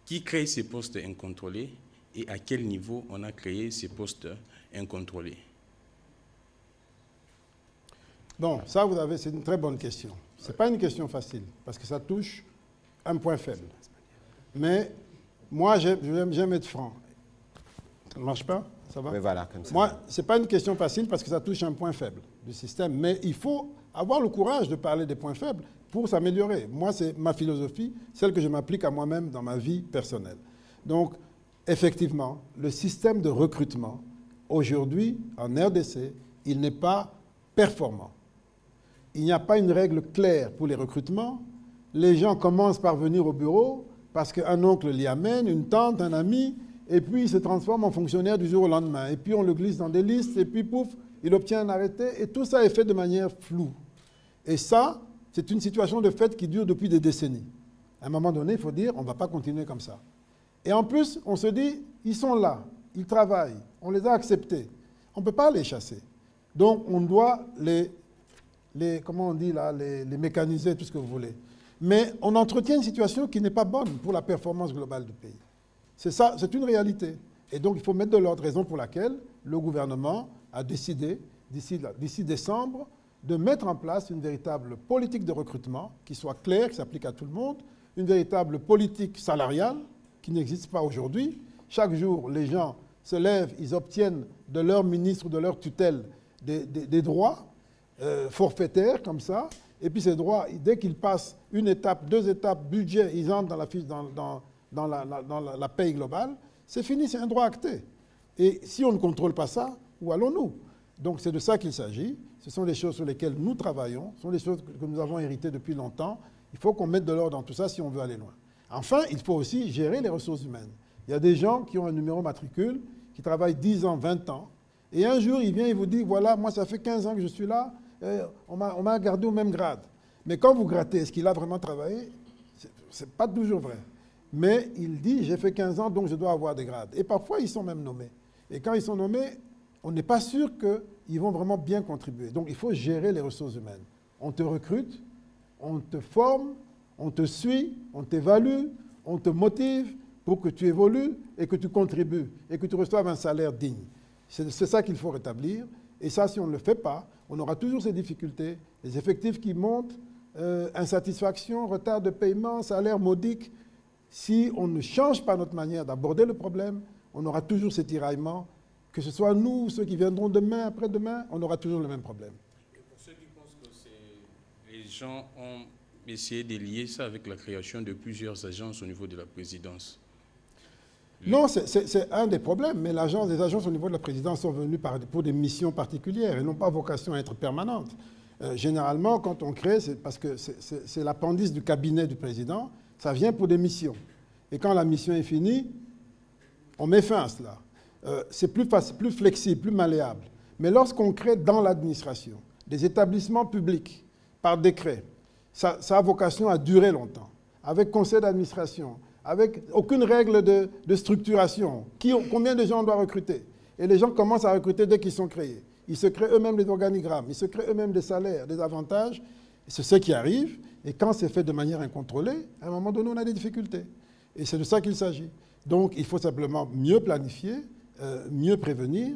Qui crée ces postes incontrôlés et à quel niveau on a créé ces postes incontrôlés? Bon, ça, c'est une très bonne question. Ce n'est pas une question facile, parce que ça touche un point faible. Mais moi, j'aime être franc. Ça ne marche pas? Ça va? Oui, voilà, comme ça. Moi, ce n'est pas une question facile, parce que ça touche un point faible du système. Mais il faut avoir le courage de parler des points faibles pour s'améliorer. Moi, c'est ma philosophie, celle que je m'applique à moi-même dans ma vie personnelle. Donc, effectivement, le système de recrutement, aujourd'hui, en RDC, il n'est pas performant. Il n'y a pas une règle claire pour les recrutements. Les gens commencent par venir au bureau parce qu'un oncle l'y amène, une tante, un ami, et puis il se transforme en fonctionnaire du jour au lendemain. Et puis on le glisse dans des listes, et puis pouf, il obtient un arrêté, et tout ça est fait de manière floue. Et ça, c'est une situation de fait qui dure depuis des décennies. À un moment donné, il faut dire, on ne va pas continuer comme ça. Et en plus, on se dit, ils sont là, ils travaillent, on les a acceptés. On ne peut pas les chasser. Donc on doit comment on dit là, les mécaniser, tout ce que vous voulez. Mais on entretient une situation qui n'est pas bonne pour la performance globale du pays. C'est ça, c'est une réalité. Et donc il faut mettre de l'ordre, raison pour laquelle le gouvernement a décidé, d'ici décembre, de mettre en place une véritable politique de recrutement qui soit claire, qui s'applique à tout le monde, une véritable politique salariale qui n'existe pas aujourd'hui. Chaque jour, les gens se lèvent, ils obtiennent de leur ministre ou de leur tutelle des droits forfaitaires comme ça, et puis ces droits, dès qu'ils passent une étape, 2 étapes, budget, ils entrent dans la fiche, dans la paye globale, c'est fini, c'est un droit acté. Et si on ne contrôle pas ça, où allons-nous? Donc c'est de ça qu'il s'agit. Ce sont des choses sur lesquelles nous travaillons, ce sont des choses que nous avons héritées depuis longtemps. Il faut qu'on mette de l'ordre dans tout ça si on veut aller loin. Enfin, il faut aussi gérer les ressources humaines. Il y a des gens qui ont un numéro matricule, qui travaillent 10 ans, 20 ans, et un jour, il vient et vous dit, voilà, moi, ça fait 15 ans que je suis là, on m'a gardé au même grade. Mais quand vous grattez, est-ce qu'il a vraiment travaillé? Ce n'est pas toujours vrai. Mais il dit, j'ai fait 15 ans, donc je dois avoir des grades. Et parfois, ils sont même nommés. Et quand ils sont nommés, on n'est pas sûr qu'ils vont vraiment bien contribuer. Donc, il faut gérer les ressources humaines. On te recrute, on te forme, on te suit, on t'évalue, on te motive pour que tu évolues et que tu contribues et que tu reçoives un salaire digne. C'est ça qu'il faut rétablir. Et ça, si on ne le fait pas, on aura toujours ces difficultés, les effectifs qui montent, insatisfaction, retard de paiement, salaire modique. Si on ne change pas notre manière d'aborder le problème, on aura toujours ces tiraillements. Que ce soit nous, ceux qui viendront demain, après-demain, on aura toujours le même problème. Et pour ceux qui pensent que les gens ont essayé de lier ça avec la création de plusieurs agences au niveau de la présidence. Non, c'est un des problèmes, mais les agences au niveau de la présidence sont venues pour des missions particulières et n'ont pas vocation à être permanentes. Généralement, quand on crée, c'est parce que c'est l'appendice du cabinet du président, ça vient pour des missions. Et quand la mission est finie, on met fin à cela. C'est plus facile, plus flexible, plus malléable. Mais lorsqu'on crée dans l'administration des établissements publics par décret, ça a vocation à durer longtemps, avec conseil d'administration, avec aucune règle de structuration. Combien de gens on doit recruter? Et les gens commencent à recruter dès qu'ils sont créés. Ils se créent eux-mêmes des organigrammes, ils se créent eux-mêmes des salaires, des avantages. C'est ce qui arrive. Et quand c'est fait de manière incontrôlée, à un moment donné, on a des difficultés. Et c'est de ça qu'il s'agit. Donc, il faut simplement mieux planifier, mieux prévenir.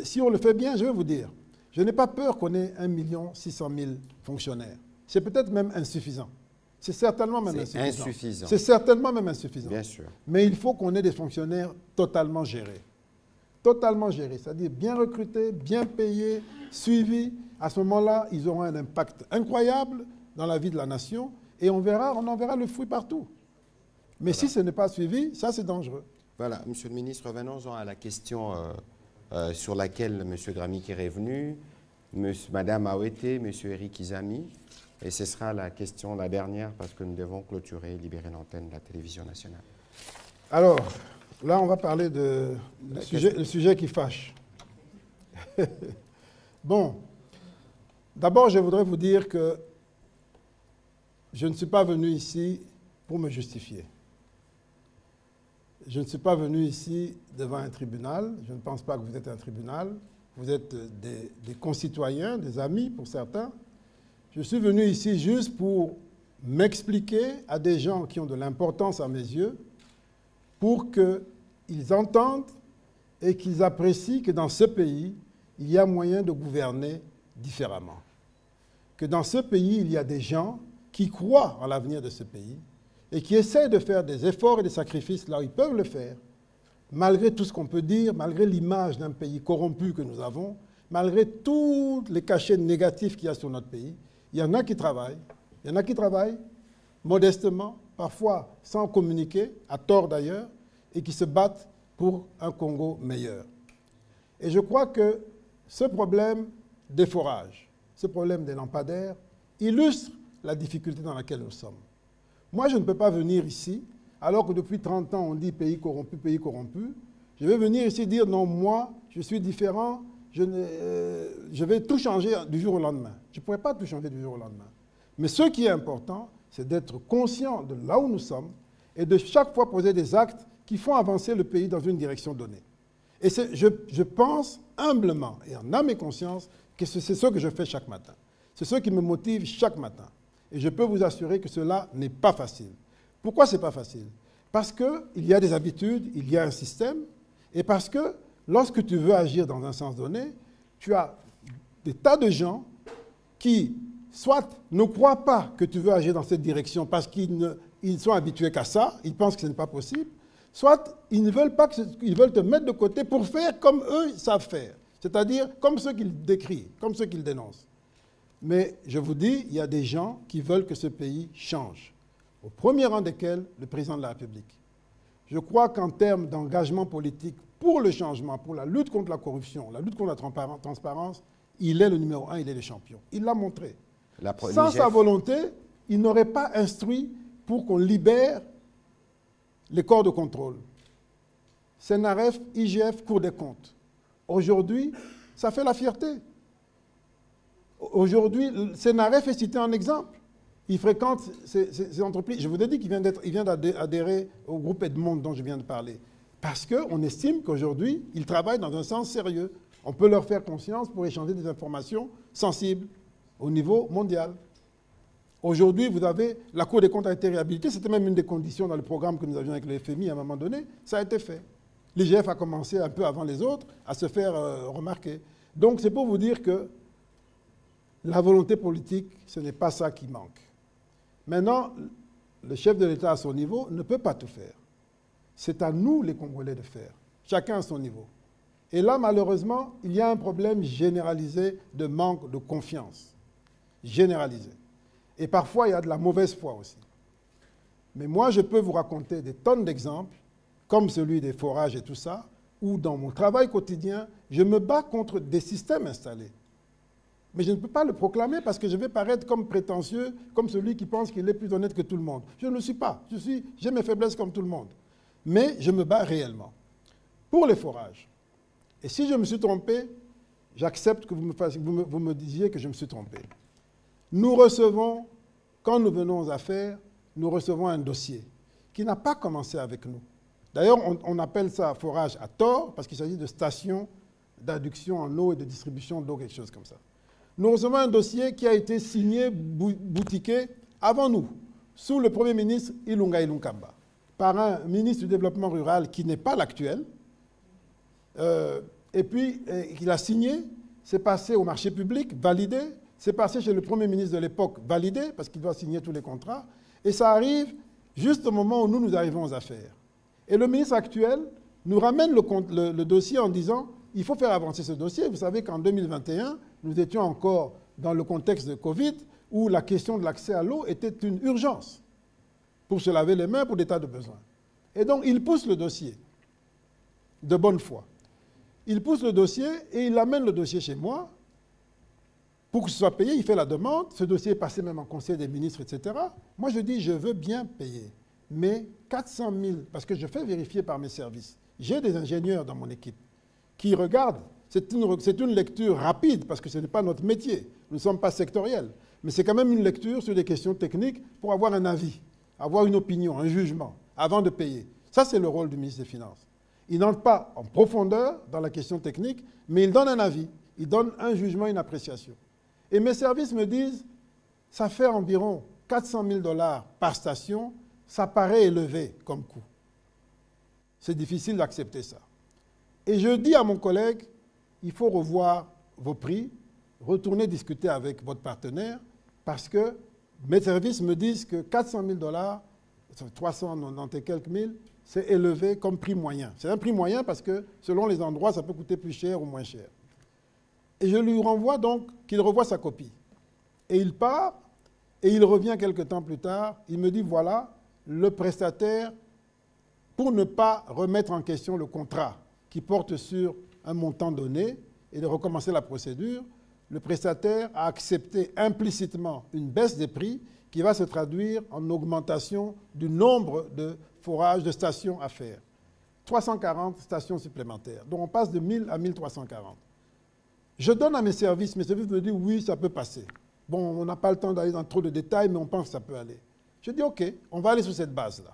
Si on le fait bien, je vais vous dire, je n'ai pas peur qu'on ait 1 600 000 fonctionnaires. C'est peut-être même insuffisant. C'est certainement même insuffisant. C'est certainement même insuffisant. Bien sûr. Mais il faut qu'on ait des fonctionnaires totalement gérés. Totalement gérés, c'est-à-dire bien recrutés, bien payés, suivis. À ce moment-là, ils auront un impact incroyable dans la vie de la nation et on en verra le fruit partout. Mais voilà. Si ce n'est pas suivi, ça c'est dangereux. Voilà, Monsieur le ministre, revenons-en à la question sur laquelle M. Gramik est revenu, Mme Awete, M. Eric Izami. Et ce sera la question, la dernière, parce que nous devons clôturer et libérer l'antenne de la télévision nationale. Alors, là, on va parler le sujet qui fâche. Bon, d'abord, je voudrais vous dire que je ne suis pas venu ici pour me justifier. Je ne suis pas venu ici devant un tribunal. Je ne pense pas que vous êtes un tribunal. Vous êtes des concitoyens, des amis pour certains. Je suis venu ici juste pour m'expliquer à des gens qui ont de l'importance à mes yeux, pour qu'ils entendent et qu'ils apprécient que dans ce pays, il y a moyen de gouverner différemment. Que dans ce pays, il y a des gens qui croient en l'avenir de ce pays et qui essaient de faire des efforts et des sacrifices là où ils peuvent le faire, malgré tout ce qu'on peut dire, malgré l'image d'un pays corrompu que nous avons, malgré tous les cachets négatifs qu'il y a sur notre pays. Il y en a qui travaillent, modestement, parfois sans communiquer, à tort d'ailleurs, et qui se battent pour un Congo meilleur. Et je crois que ce problème des forages, ce problème des lampadaires, illustre la difficulté dans laquelle nous sommes. Moi, je ne peux pas venir ici, alors que depuis 30 ans, on dit pays corrompu, pays corrompu. Je vais venir ici dire non, moi, je suis différent, je vais tout changer du jour au lendemain. Je ne pourrais pas tout changer du jour au lendemain. Mais ce qui est important, c'est d'être conscient de là où nous sommes et de chaque fois poser des actes qui font avancer le pays dans une direction donnée. Et je pense humblement et en âme et conscience que c'est ce que je fais chaque matin. C'est ce qui me motive chaque matin. Et je peux vous assurer que cela n'est pas facile. Pourquoi ce n'est pas facile? Parce qu'il y a des habitudes, il y a un système, et parce que lorsque tu veux agir dans un sens donné, tu as des tas de gens qui, soit ne croient pas que tu veux agir dans cette direction parce qu'ils sont habitués qu'à ça, ils pensent que ce n'est pas possible, soit ils ne veulent pas, ils veulent te mettre de côté pour faire comme eux savent faire, c'est-à-dire comme ceux qu'ils décrivent, comme ceux qu'ils dénoncent. Mais je vous dis, il y a des gens qui veulent que ce pays change, au premier rang desquels le président de la République. Je crois qu'en termes d'engagement politique pour le changement, pour la lutte contre la corruption, la lutte contre la transparence, il est le numéro 1, il est le champion. Il l'a montré. Sans sa volonté, il n'aurait pas instruit pour qu'on libère les corps de contrôle. Senaref, IGF, Cour des comptes. Aujourd'hui, ça fait la fierté. Aujourd'hui, Senaref est cité en exemple. Il fréquente ces entreprises. Je vous ai dit qu'il vient d'adhérer au groupe Edmond dont je viens de parler. Parce qu'on estime qu'aujourd'hui, ils travaillent dans un sens sérieux. On peut leur faire confiance pour échanger des informations sensibles au niveau mondial. Aujourd'hui, vous avez, la Cour des comptes a été réhabilitée. C'était même une des conditions dans le programme que nous avions avec le FMI à un moment donné. Ça a été fait. L'IGF a commencé un peu avant les autres à se faire remarquer. Donc, c'est pour vous dire que la volonté politique, ce n'est pas ça qui manque. Maintenant, le chef de l'État à son niveau ne peut pas tout faire. C'est à nous, les Congolais, de faire. Chacun à son niveau. Et là, malheureusement, il y a un problème généralisé de manque de confiance. Généralisé. Et parfois, il y a de la mauvaise foi aussi. Mais moi, je peux vous raconter des tonnes d'exemples, comme celui des forages et tout ça, où dans mon travail quotidien, je me bats contre des systèmes installés. Mais je ne peux pas le proclamer parce que je vais paraître comme prétentieux, comme celui qui pense qu'il est plus honnête que tout le monde. Je ne le suis pas. J'ai mes faiblesses comme tout le monde. Mais je me bats réellement. Pour les forages. Et si je me suis trompé, j'accepte que vous me disiez que je me suis trompé. Nous recevons, quand nous venons aux affaires, nous recevons un dossier qui n'a pas commencé avec nous. D'ailleurs, on appelle ça forage à tort parce qu'il s'agit de stations d'adduction en eau et de distribution d'eau, quelque chose comme ça. Nous recevons un dossier qui a été signé, boutiqué, avant nous, sous le Premier ministre Ilunga Ilunkamba, par un ministre du Développement rural qui n'est pas l'actuel. Et puis, il a signé, c'est passé au marché public, validé, c'est passé chez le Premier ministre de l'époque, validé, parce qu'il doit signer tous les contrats, et ça arrive juste au moment où nous arrivons aux affaires. Et le ministre actuel nous ramène le dossier en disant il faut faire avancer ce dossier. Vous savez qu'en 2021, nous étions encore dans le contexte de Covid où la question de l'accès à l'eau était une urgence pour se laver les mains pour des tas de besoins. Et donc, il pousse le dossier de bonne foi. Il pousse le dossier et il amène le dossier chez moi pour que ce soit payé. Il fait la demande. Ce dossier est passé même en Conseil des ministres, etc. Moi, je dis je veux bien payer, mais 400 000, parce que je fais vérifier par mes services. J'ai des ingénieurs dans mon équipe qui regardent. C'est une lecture rapide, parce que ce n'est pas notre métier. Nous ne sommes pas sectoriels. Mais c'est quand même une lecture sur des questions techniques pour avoir un avis, avoir une opinion, un jugement, avant de payer. Ça, c'est le rôle du ministre des Finances. Il n'entre pas en profondeur dans la question technique, mais il donne un avis, il donne un jugement, une appréciation. Et mes services me disent, ça fait environ 400 000 $ par station, ça paraît élevé comme coût. C'est difficile d'accepter ça. Et je dis à mon collègue, il faut revoir vos prix, retourner discuter avec votre partenaire, parce que mes services me disent que 400 000 $, 390 et quelques mille, c'est élevé comme prix moyen. C'est un prix moyen parce que selon les endroits, ça peut coûter plus cher ou moins cher. Et je lui renvoie donc qu'il revoie sa copie. Et il part, et il revient quelque temps plus tard, il me dit, voilà, le prestataire, pour ne pas remettre en question le contrat qui porte sur un montant donné et de recommencer la procédure, le prestataire a accepté implicitement une baisse des prix qui va se traduire en augmentation du nombre de forages, de stations à faire. 340 stations supplémentaires. Donc on passe de 1000 à 1340. Je donne à mes services me disent oui, ça peut passer. Bon, on n'a pas le temps d'aller dans trop de détails, mais on pense que ça peut aller. Je dis ok, on va aller sur cette base-là.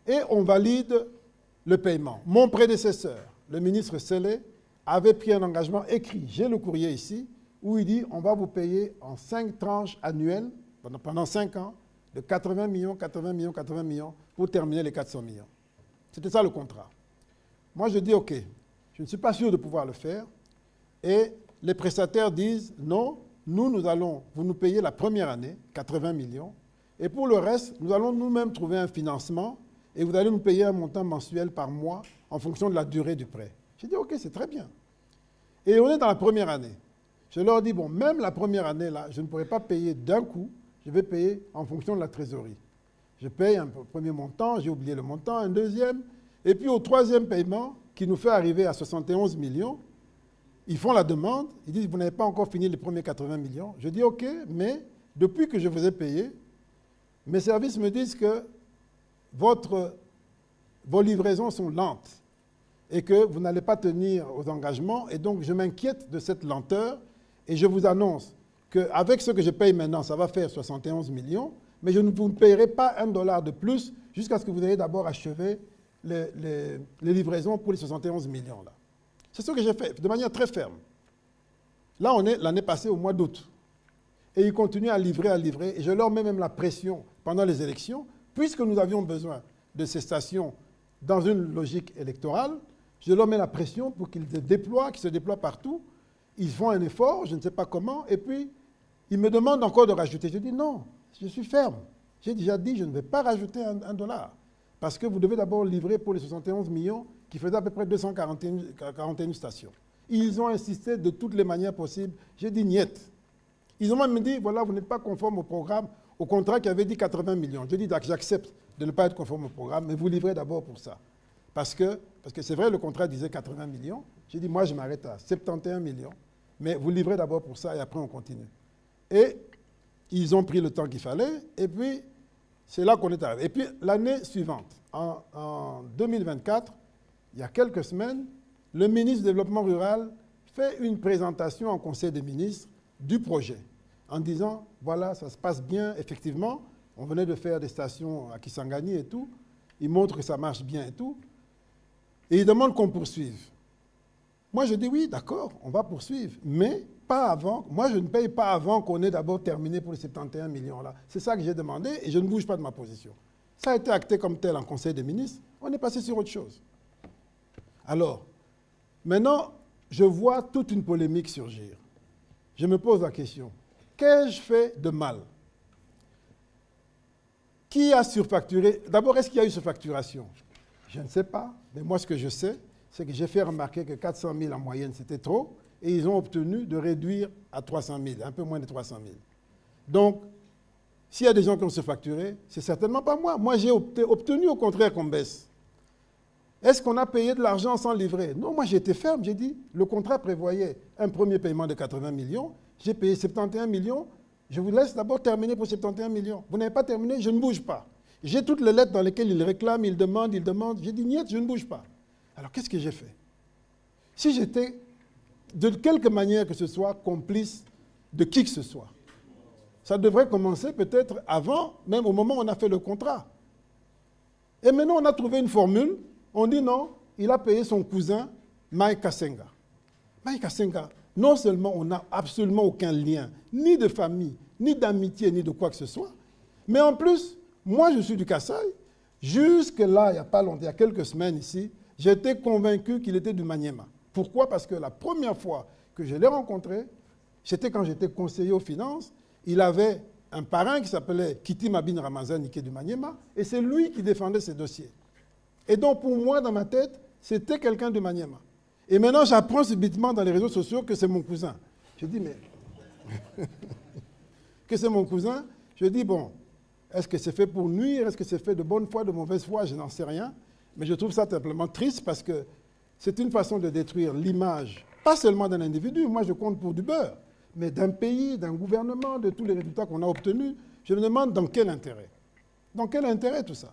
Et on valide le paiement. Mon prédécesseur, le ministre Sélé, avait pris un engagement écrit. J'ai le courrier ici, où il dit on va vous payer en 5 tranches annuelles, pendant 5 ans, de 80 millions, 80 millions, 80 millions, pour terminer les 400 millions. C'était ça le contrat. Moi, je dis ok, je ne suis pas sûr de pouvoir le faire. Et les prestataires disent non, nous allons vous nous payer la première année, 80 millions, et pour le reste, nous allons nous-mêmes trouver un financement et vous allez nous payer un montant mensuel par mois en fonction de la durée du prêt. J'ai dit, ok, c'est très bien. Et on est dans la première année. Je leur dis, bon, même la première année, là, je ne pourrai pas payer d'un coup, je vais payer en fonction de la trésorerie. Je paye un premier montant, j'ai oublié le montant, un deuxième, et puis au troisième paiement, qui nous fait arriver à 71 millions, ils font la demande, ils disent, vous n'avez pas encore fini les premiers 80 millions. Je dis, ok, mais depuis que je vous ai payé, mes services me disent que vos livraisons sont lentes. et que vous n'allez pas tenir aux engagements. Et donc, je m'inquiète de cette lenteur et je vous annonce qu'avec ce que je paye maintenant, ça va faire 71 millions, mais je ne vous paierai pas $1 de plus jusqu'à ce que vous ayez d'abord achevé les livraisons pour les 71 millions. Là. C'est ce que j'ai fait, de manière très ferme. Là, on est l'année passée au mois d'août. Et ils continuent à livrer, et je leur mets même la pression pendant les élections, puisque nous avions besoin de ces stations dans une logique électorale, je leur mets la pression pour qu'ils se déploient partout. Ils font un effort, je ne sais pas comment, et puis ils me demandent encore de rajouter. Je dis non, je suis ferme. J'ai déjà dit, je ne vais pas rajouter $1, parce que vous devez d'abord livrer pour les 71 millions, qui faisaient à peu près 241 stations. Ils ont insisté de toutes les manières possibles. J'ai dit niet. Ils ont même dit, voilà, vous n'êtes pas conforme au programme, au contrat qui avait dit 80 millions. Je dis, j'accepte de ne pas être conforme au programme, mais vous livrez d'abord pour ça. Parce que c'est vrai, le contrat disait 80 millions. J'ai dit, moi, je m'arrête à 71 millions, mais vous livrez d'abord pour ça et après, on continue. Et ils ont pris le temps qu'il fallait, et puis, c'est là qu'on est arrivé. Et puis, l'année suivante, en 2024, il y a quelques semaines, le ministre du Développement rural fait une présentation en Conseil des ministres du projet, en disant, voilà, ça se passe bien, effectivement, on venait de faire des stations à Kisangani et tout, il montre que ça marche bien et tout, et il demande qu'on poursuive. Moi, je dis, oui, d'accord, on va poursuivre, mais pas avant, moi, je ne paye pas avant qu'on ait d'abord terminé pour les 71 millions là. C'est ça que j'ai demandé, et je ne bouge pas de ma position. Ça a été acté comme tel en Conseil des ministres, on est passé sur autre chose. Alors, maintenant, je vois toute une polémique surgir. Je me pose la question, qu'ai-je fait de mal? Qui a surfacturé? D'abord, est-ce qu'il y a eu surfacturation? Je ne sais pas, mais moi, ce que je sais, c'est que j'ai fait remarquer que 400 000 en moyenne, c'était trop, et ils ont obtenu de réduire à 300 000, un peu moins de 300 000. Donc, s'il y a des gens qui ont surfacturé, c'est certainement pas moi. Moi, j'ai obtenu au contraire qu'on baisse. Est-ce qu'on a payé de l'argent sans livrer? Non, moi, j'ai été ferme. J'ai dit, le contrat prévoyait un premier paiement de 80 millions. J'ai payé 71 millions. Je vous laisse d'abord terminer pour 71 millions. Vous n'avez pas terminé, je ne bouge pas. J'ai toutes les lettres dans lesquelles ils réclament, ils demandent. J'ai dit, niet, je ne bouge pas. Alors, qu'est-ce que j'ai fait? Si j'étais, de quelque manière que ce soit, complice de qui que ce soit, ça devrait commencer peut-être avant, même au moment où on a fait le contrat. Et maintenant, on a trouvé une formule. On dit non, il a payé son cousin, Mike Kasenga. Mike Kasenga, non seulement on n'a absolument aucun lien, ni de famille, ni d'amitié, ni de quoi que ce soit, mais en plus, moi je suis du Kasaï. Jusque-là, il n'y a pas longtemps, il y a quelques semaines ici, j'étais convaincu qu'il était du Maniema. Pourquoi? Parce que la première fois que je l'ai rencontré, c'était quand j'étais conseiller aux finances, il avait un parrain qui s'appelait Kiti Mabin Ramazani, qui est du Maniema, et c'est lui qui défendait ses dossiers. Et donc, pour moi, dans ma tête, c'était quelqu'un de Maniema. Et maintenant, j'apprends subitement dans les réseaux sociaux que c'est mon cousin. Je dis, mais... que c'est mon cousin. Je dis, bon, est-ce que c'est fait pour nuire? Est-ce que c'est fait de bonne foi, de mauvaise foi? Je n'en sais rien. Mais je trouve ça simplement triste parce que c'est une façon de détruire l'image, pas seulement d'un individu, moi je compte pour du beurre, mais d'un pays, d'un gouvernement, de tous les résultats qu'on a obtenus. Je me demande dans quel intérêt? Dans quel intérêt tout ça?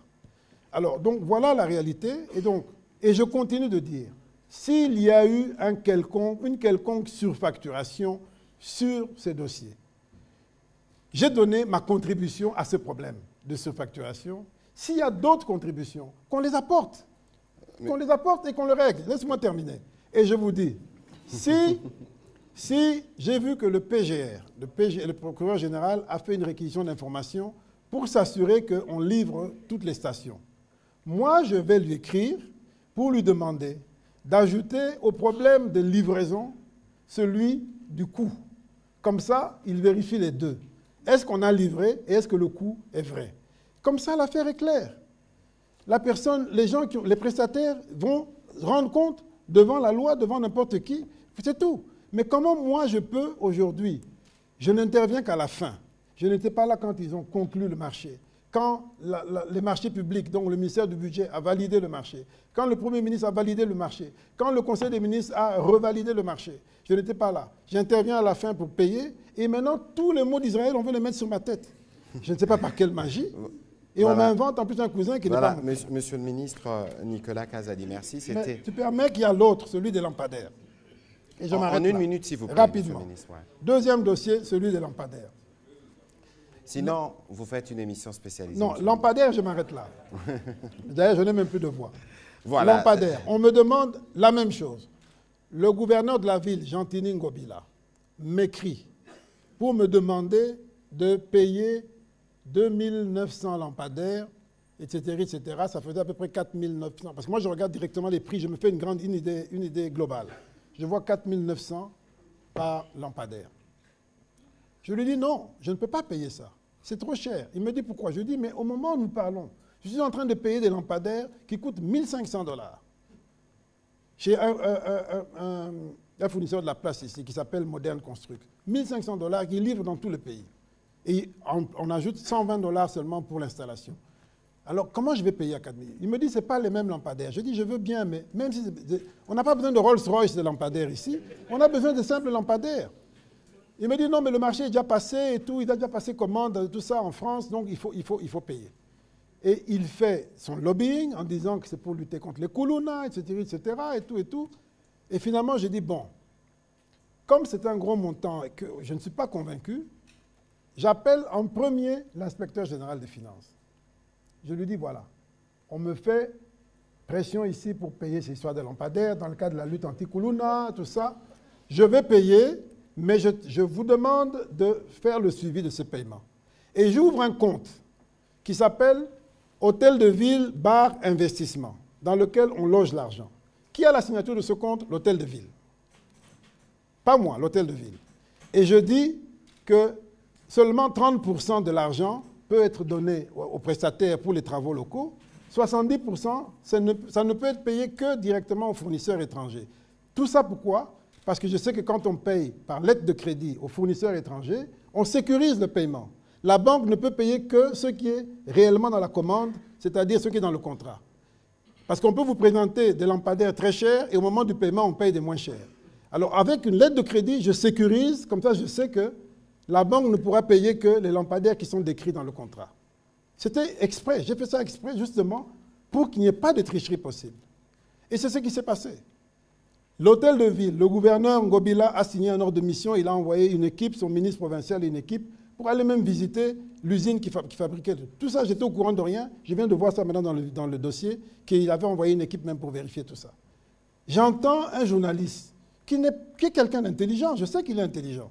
Alors, donc, voilà la réalité. Et je continue de dire, s'il y a eu une quelconque surfacturation sur ces dossiers, j'ai donné ma contribution à ce problème de surfacturation. S'il y a d'autres contributions, qu'on les apporte. Qu'on les apporte et qu'on le règle. Laisse-moi terminer. Et je vous dis, si j'ai vu que le PGR, le procureur général, a fait une réquisition d'informations pour s'assurer qu'on livre toutes les stations, moi, je vais lui écrire pour lui demander d'ajouter au problème de livraison celui du coût. Comme ça, il vérifie les deux. Est-ce qu'on a livré et est-ce que le coût est vrai? Comme ça, l'affaire est claire. Les prestataires vont rendre compte devant la loi, devant n'importe qui. C'est tout. Mais comment moi je peux aujourd'hui, je n'interviens qu'à la fin. Je n'étais pas là quand ils ont conclu le marché. Quand les marchés publics, donc le ministère du Budget a validé le marché, quand le Premier ministre a validé le marché, quand le Conseil des ministres a revalidé le marché, je n'étais pas là. J'interviens à la fin pour payer, et maintenant, tous les mots d'Israël, on veut les mettre sur ma tête. Je ne sais pas par quelle magie. Et on m'invente en plus un cousin qui n'est pas... Monsieur le ministre Nicolas Cazes a dit merci. Mais tu permets qu'il y a l'autre, celui des lampadaires. Et je m'arrête en une minute, s'il vous plaît. Rapidement. Ministre, ouais. Deuxième dossier, celui des lampadaires. Sinon, vous faites une émission spécialisée. Non, lampadaires, je m'arrête là. D'ailleurs, je n'ai même plus de voix. Voilà. Lampadaires. On me demande la même chose. Le gouverneur de la ville, Gentini Ngobila, m'écrit pour me demander de payer 2900 lampadaires, etc., etc. Ça faisait à peu près 4900. Parce que moi, je regarde directement les prix, je me fais une idée globale. Je vois 4900 par lampadaire. Je lui dis non, je ne peux pas payer ça. C'est trop cher. Il me dit pourquoi. Je lui dis, mais au moment où nous parlons, je suis en train de payer des lampadaires qui coûtent $1500 chez un fournisseur de la place ici qui s'appelle Modern Construct. $1500 qui livre dans tout le pays. Et on ajoute $120 seulement pour l'installation. Alors, comment je vais payer à 4 000? Il me dit, ce n'est pas les mêmes lampadaires. Je dis, je veux bien, mais même si... On n'a pas besoin de Rolls-Royce de lampadaires ici. On a besoin de simples lampadaires. Il me dit, non, mais le marché est déjà passé et tout. Il a déjà passé commande, tout ça en France, donc il faut payer. Et il fait son lobbying en disant que c'est pour lutter contre les koulouna, etc., et tout, et tout. Et finalement, j'ai dit, bon, comme c'est un gros montant et que je ne suis pas convaincu, j'appelle en premier l'inspecteur général des finances. Je lui dis, voilà, on me fait pression ici pour payer ces histoires de lampadaires, dans le cadre de la lutte anti-koulouna, tout ça. Je vais payer, mais je vous demande de faire le suivi de ce paiement. Et j'ouvre un compte qui s'appelle Hôtel de Ville bar investissement, dans lequel on loge l'argent. Qui a la signature de ce compte? L'Hôtel de Ville. Pas moi, l'Hôtel de Ville. Et je dis que seulement 30% de l'argent peut être donné aux prestataires pour les travaux locaux. 70%, ça ne peut être payé que directement aux fournisseurs étrangers. Tout ça pourquoi? Parce que je sais que quand on paye par lettre de crédit aux fournisseurs étrangers, on sécurise le paiement. La banque ne peut payer que ce qui est réellement dans la commande, c'est-à-dire ce qui est dans le contrat. Parce qu'on peut vous présenter des lampadaires très chers et au moment du paiement, on paye des moins chers. Alors avec une lettre de crédit, je sécurise, comme ça je sais que la banque ne pourra payer que les lampadaires qui sont décrits dans le contrat. C'était exprès, j'ai fait ça exprès justement pour qu'il n'y ait pas de tricherie possible. Et c'est ce qui s'est passé. L'Hôtel de Ville, le gouverneur Ngobila a signé un ordre de mission, il a envoyé une équipe, son ministre provincial et une équipe, pour aller même visiter l'usine qui fabriquait. Tout ça, j'étais au courant de rien. Je viens de voir ça maintenant dans le dossier, qu'il avait envoyé une équipe même pour vérifier tout ça. J'entends un journaliste qui est quelqu'un d'intelligent, je sais qu'il est intelligent,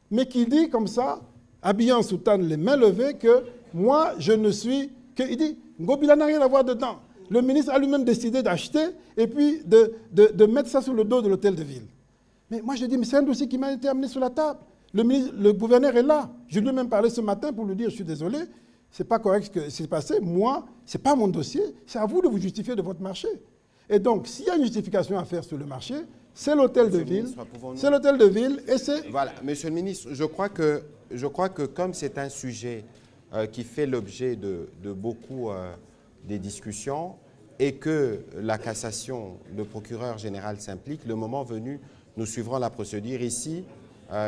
mais qui dit comme ça, habillé en soutane, les mains levées, que moi, je ne suis... Il dit, Ngobila n'a rien à voir dedans. Le ministre a lui-même décidé d'acheter et puis de mettre ça sur le dos de l'Hôtel de Ville. Mais moi, je dis, mais c'est un dossier qui m'a été amené sur la table. Le gouverneur est là. Je lui ai même parlé ce matin pour lui dire, je suis désolé, c'est pas correct ce qui s'est passé. Moi, c'est pas mon dossier. C'est à vous de vous justifier de votre marché. Et donc, s'il y a une justification à faire sur le marché, c'est l'Hôtel de Ville. C'est l'Hôtel de Ville et c'est... Voilà, Monsieur le ministre, je crois que comme c'est un sujet qui fait l'objet de beaucoup des discussions et que la cassation, le procureur général s'implique, le moment venu, nous suivrons la procédure ici.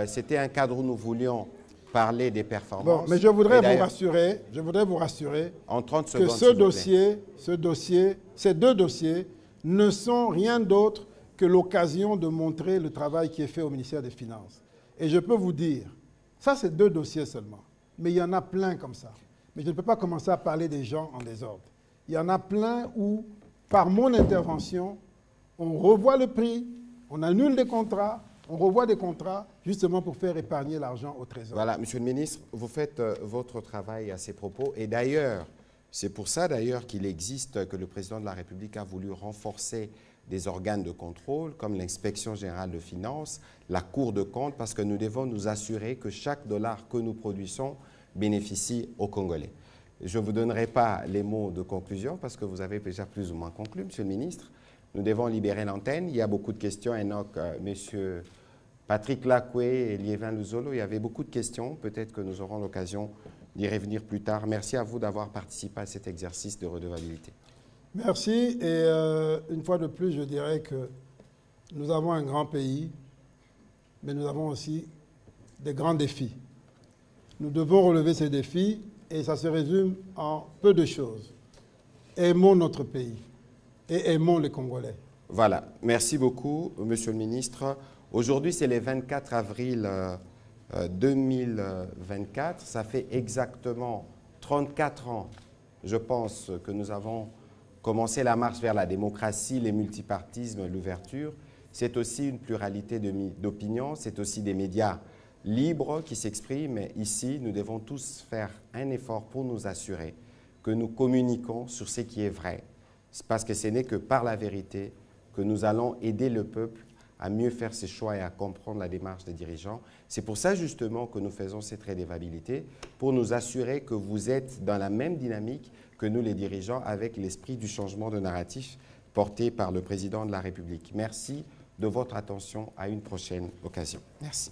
C'était un cadre où nous voulions parler des performances. Bon, mais je voudrais vous rassurer en 30 que ces deux dossiers ne sont rien d'autre que l'occasion de montrer le travail qui est fait au ministère des Finances. Et je peux vous dire, ça c'est 2 dossiers seulement, mais il y en a plein comme ça. Mais je ne peux pas commencer à parler des gens en désordre. Il y en a plein où, par mon intervention, on revoit le prix, on annule des contrats, on revoit des contrats, justement pour faire épargner l'argent au Trésor. Voilà, Monsieur le ministre, vous faites votre travail à ces propos. Et d'ailleurs, c'est pour ça d'ailleurs qu'il existe, que le président de la République a voulu renforcer des organes de contrôle, comme l'inspection générale de finances, la Cour de compte, parce que nous devons nous assurer que chaque dollar que nous produisons bénéficie aux Congolais. Je ne vous donnerai pas les mots de conclusion, parce que vous avez déjà plus ou moins conclu, Monsieur le ministre. Nous devons libérer l'antenne. Il y a beaucoup de questions. Enoch, Monsieur Patrick Lacoué et Liévin Luzolo, il y avait beaucoup de questions. Peut-être que nous aurons l'occasion d'y revenir plus tard. Merci à vous d'avoir participé à cet exercice de redevabilité. Merci. Et une fois de plus, je dirais que nous avons un grand pays, mais nous avons aussi des grands défis. Nous devons relever ces défis et ça se résume en peu de choses. Aimons notre pays et aimons les Congolais. Voilà. Merci beaucoup, Monsieur le ministre. Aujourd'hui, c'est le 24 avril 2024. Ça fait exactement 34 ans, je pense, que nous avons commencé la marche vers la démocratie, les multipartismes, l'ouverture. C'est aussi une pluralité d'opinions, c'est aussi des médias libres qui s'expriment. Mais ici, nous devons tous faire un effort pour nous assurer que nous communiquons sur ce qui est vrai. Parce que ce n'est que par la vérité que nous allons aider le peuple à mieux faire ses choix et à comprendre la démarche des dirigeants. C'est pour ça justement que nous faisons cette redevabilité, pour nous assurer que vous êtes dans la même dynamique que nous les dirigeants, avec l'esprit du changement de narratif porté par le président de la République. Merci de votre attention, à une prochaine occasion. Merci.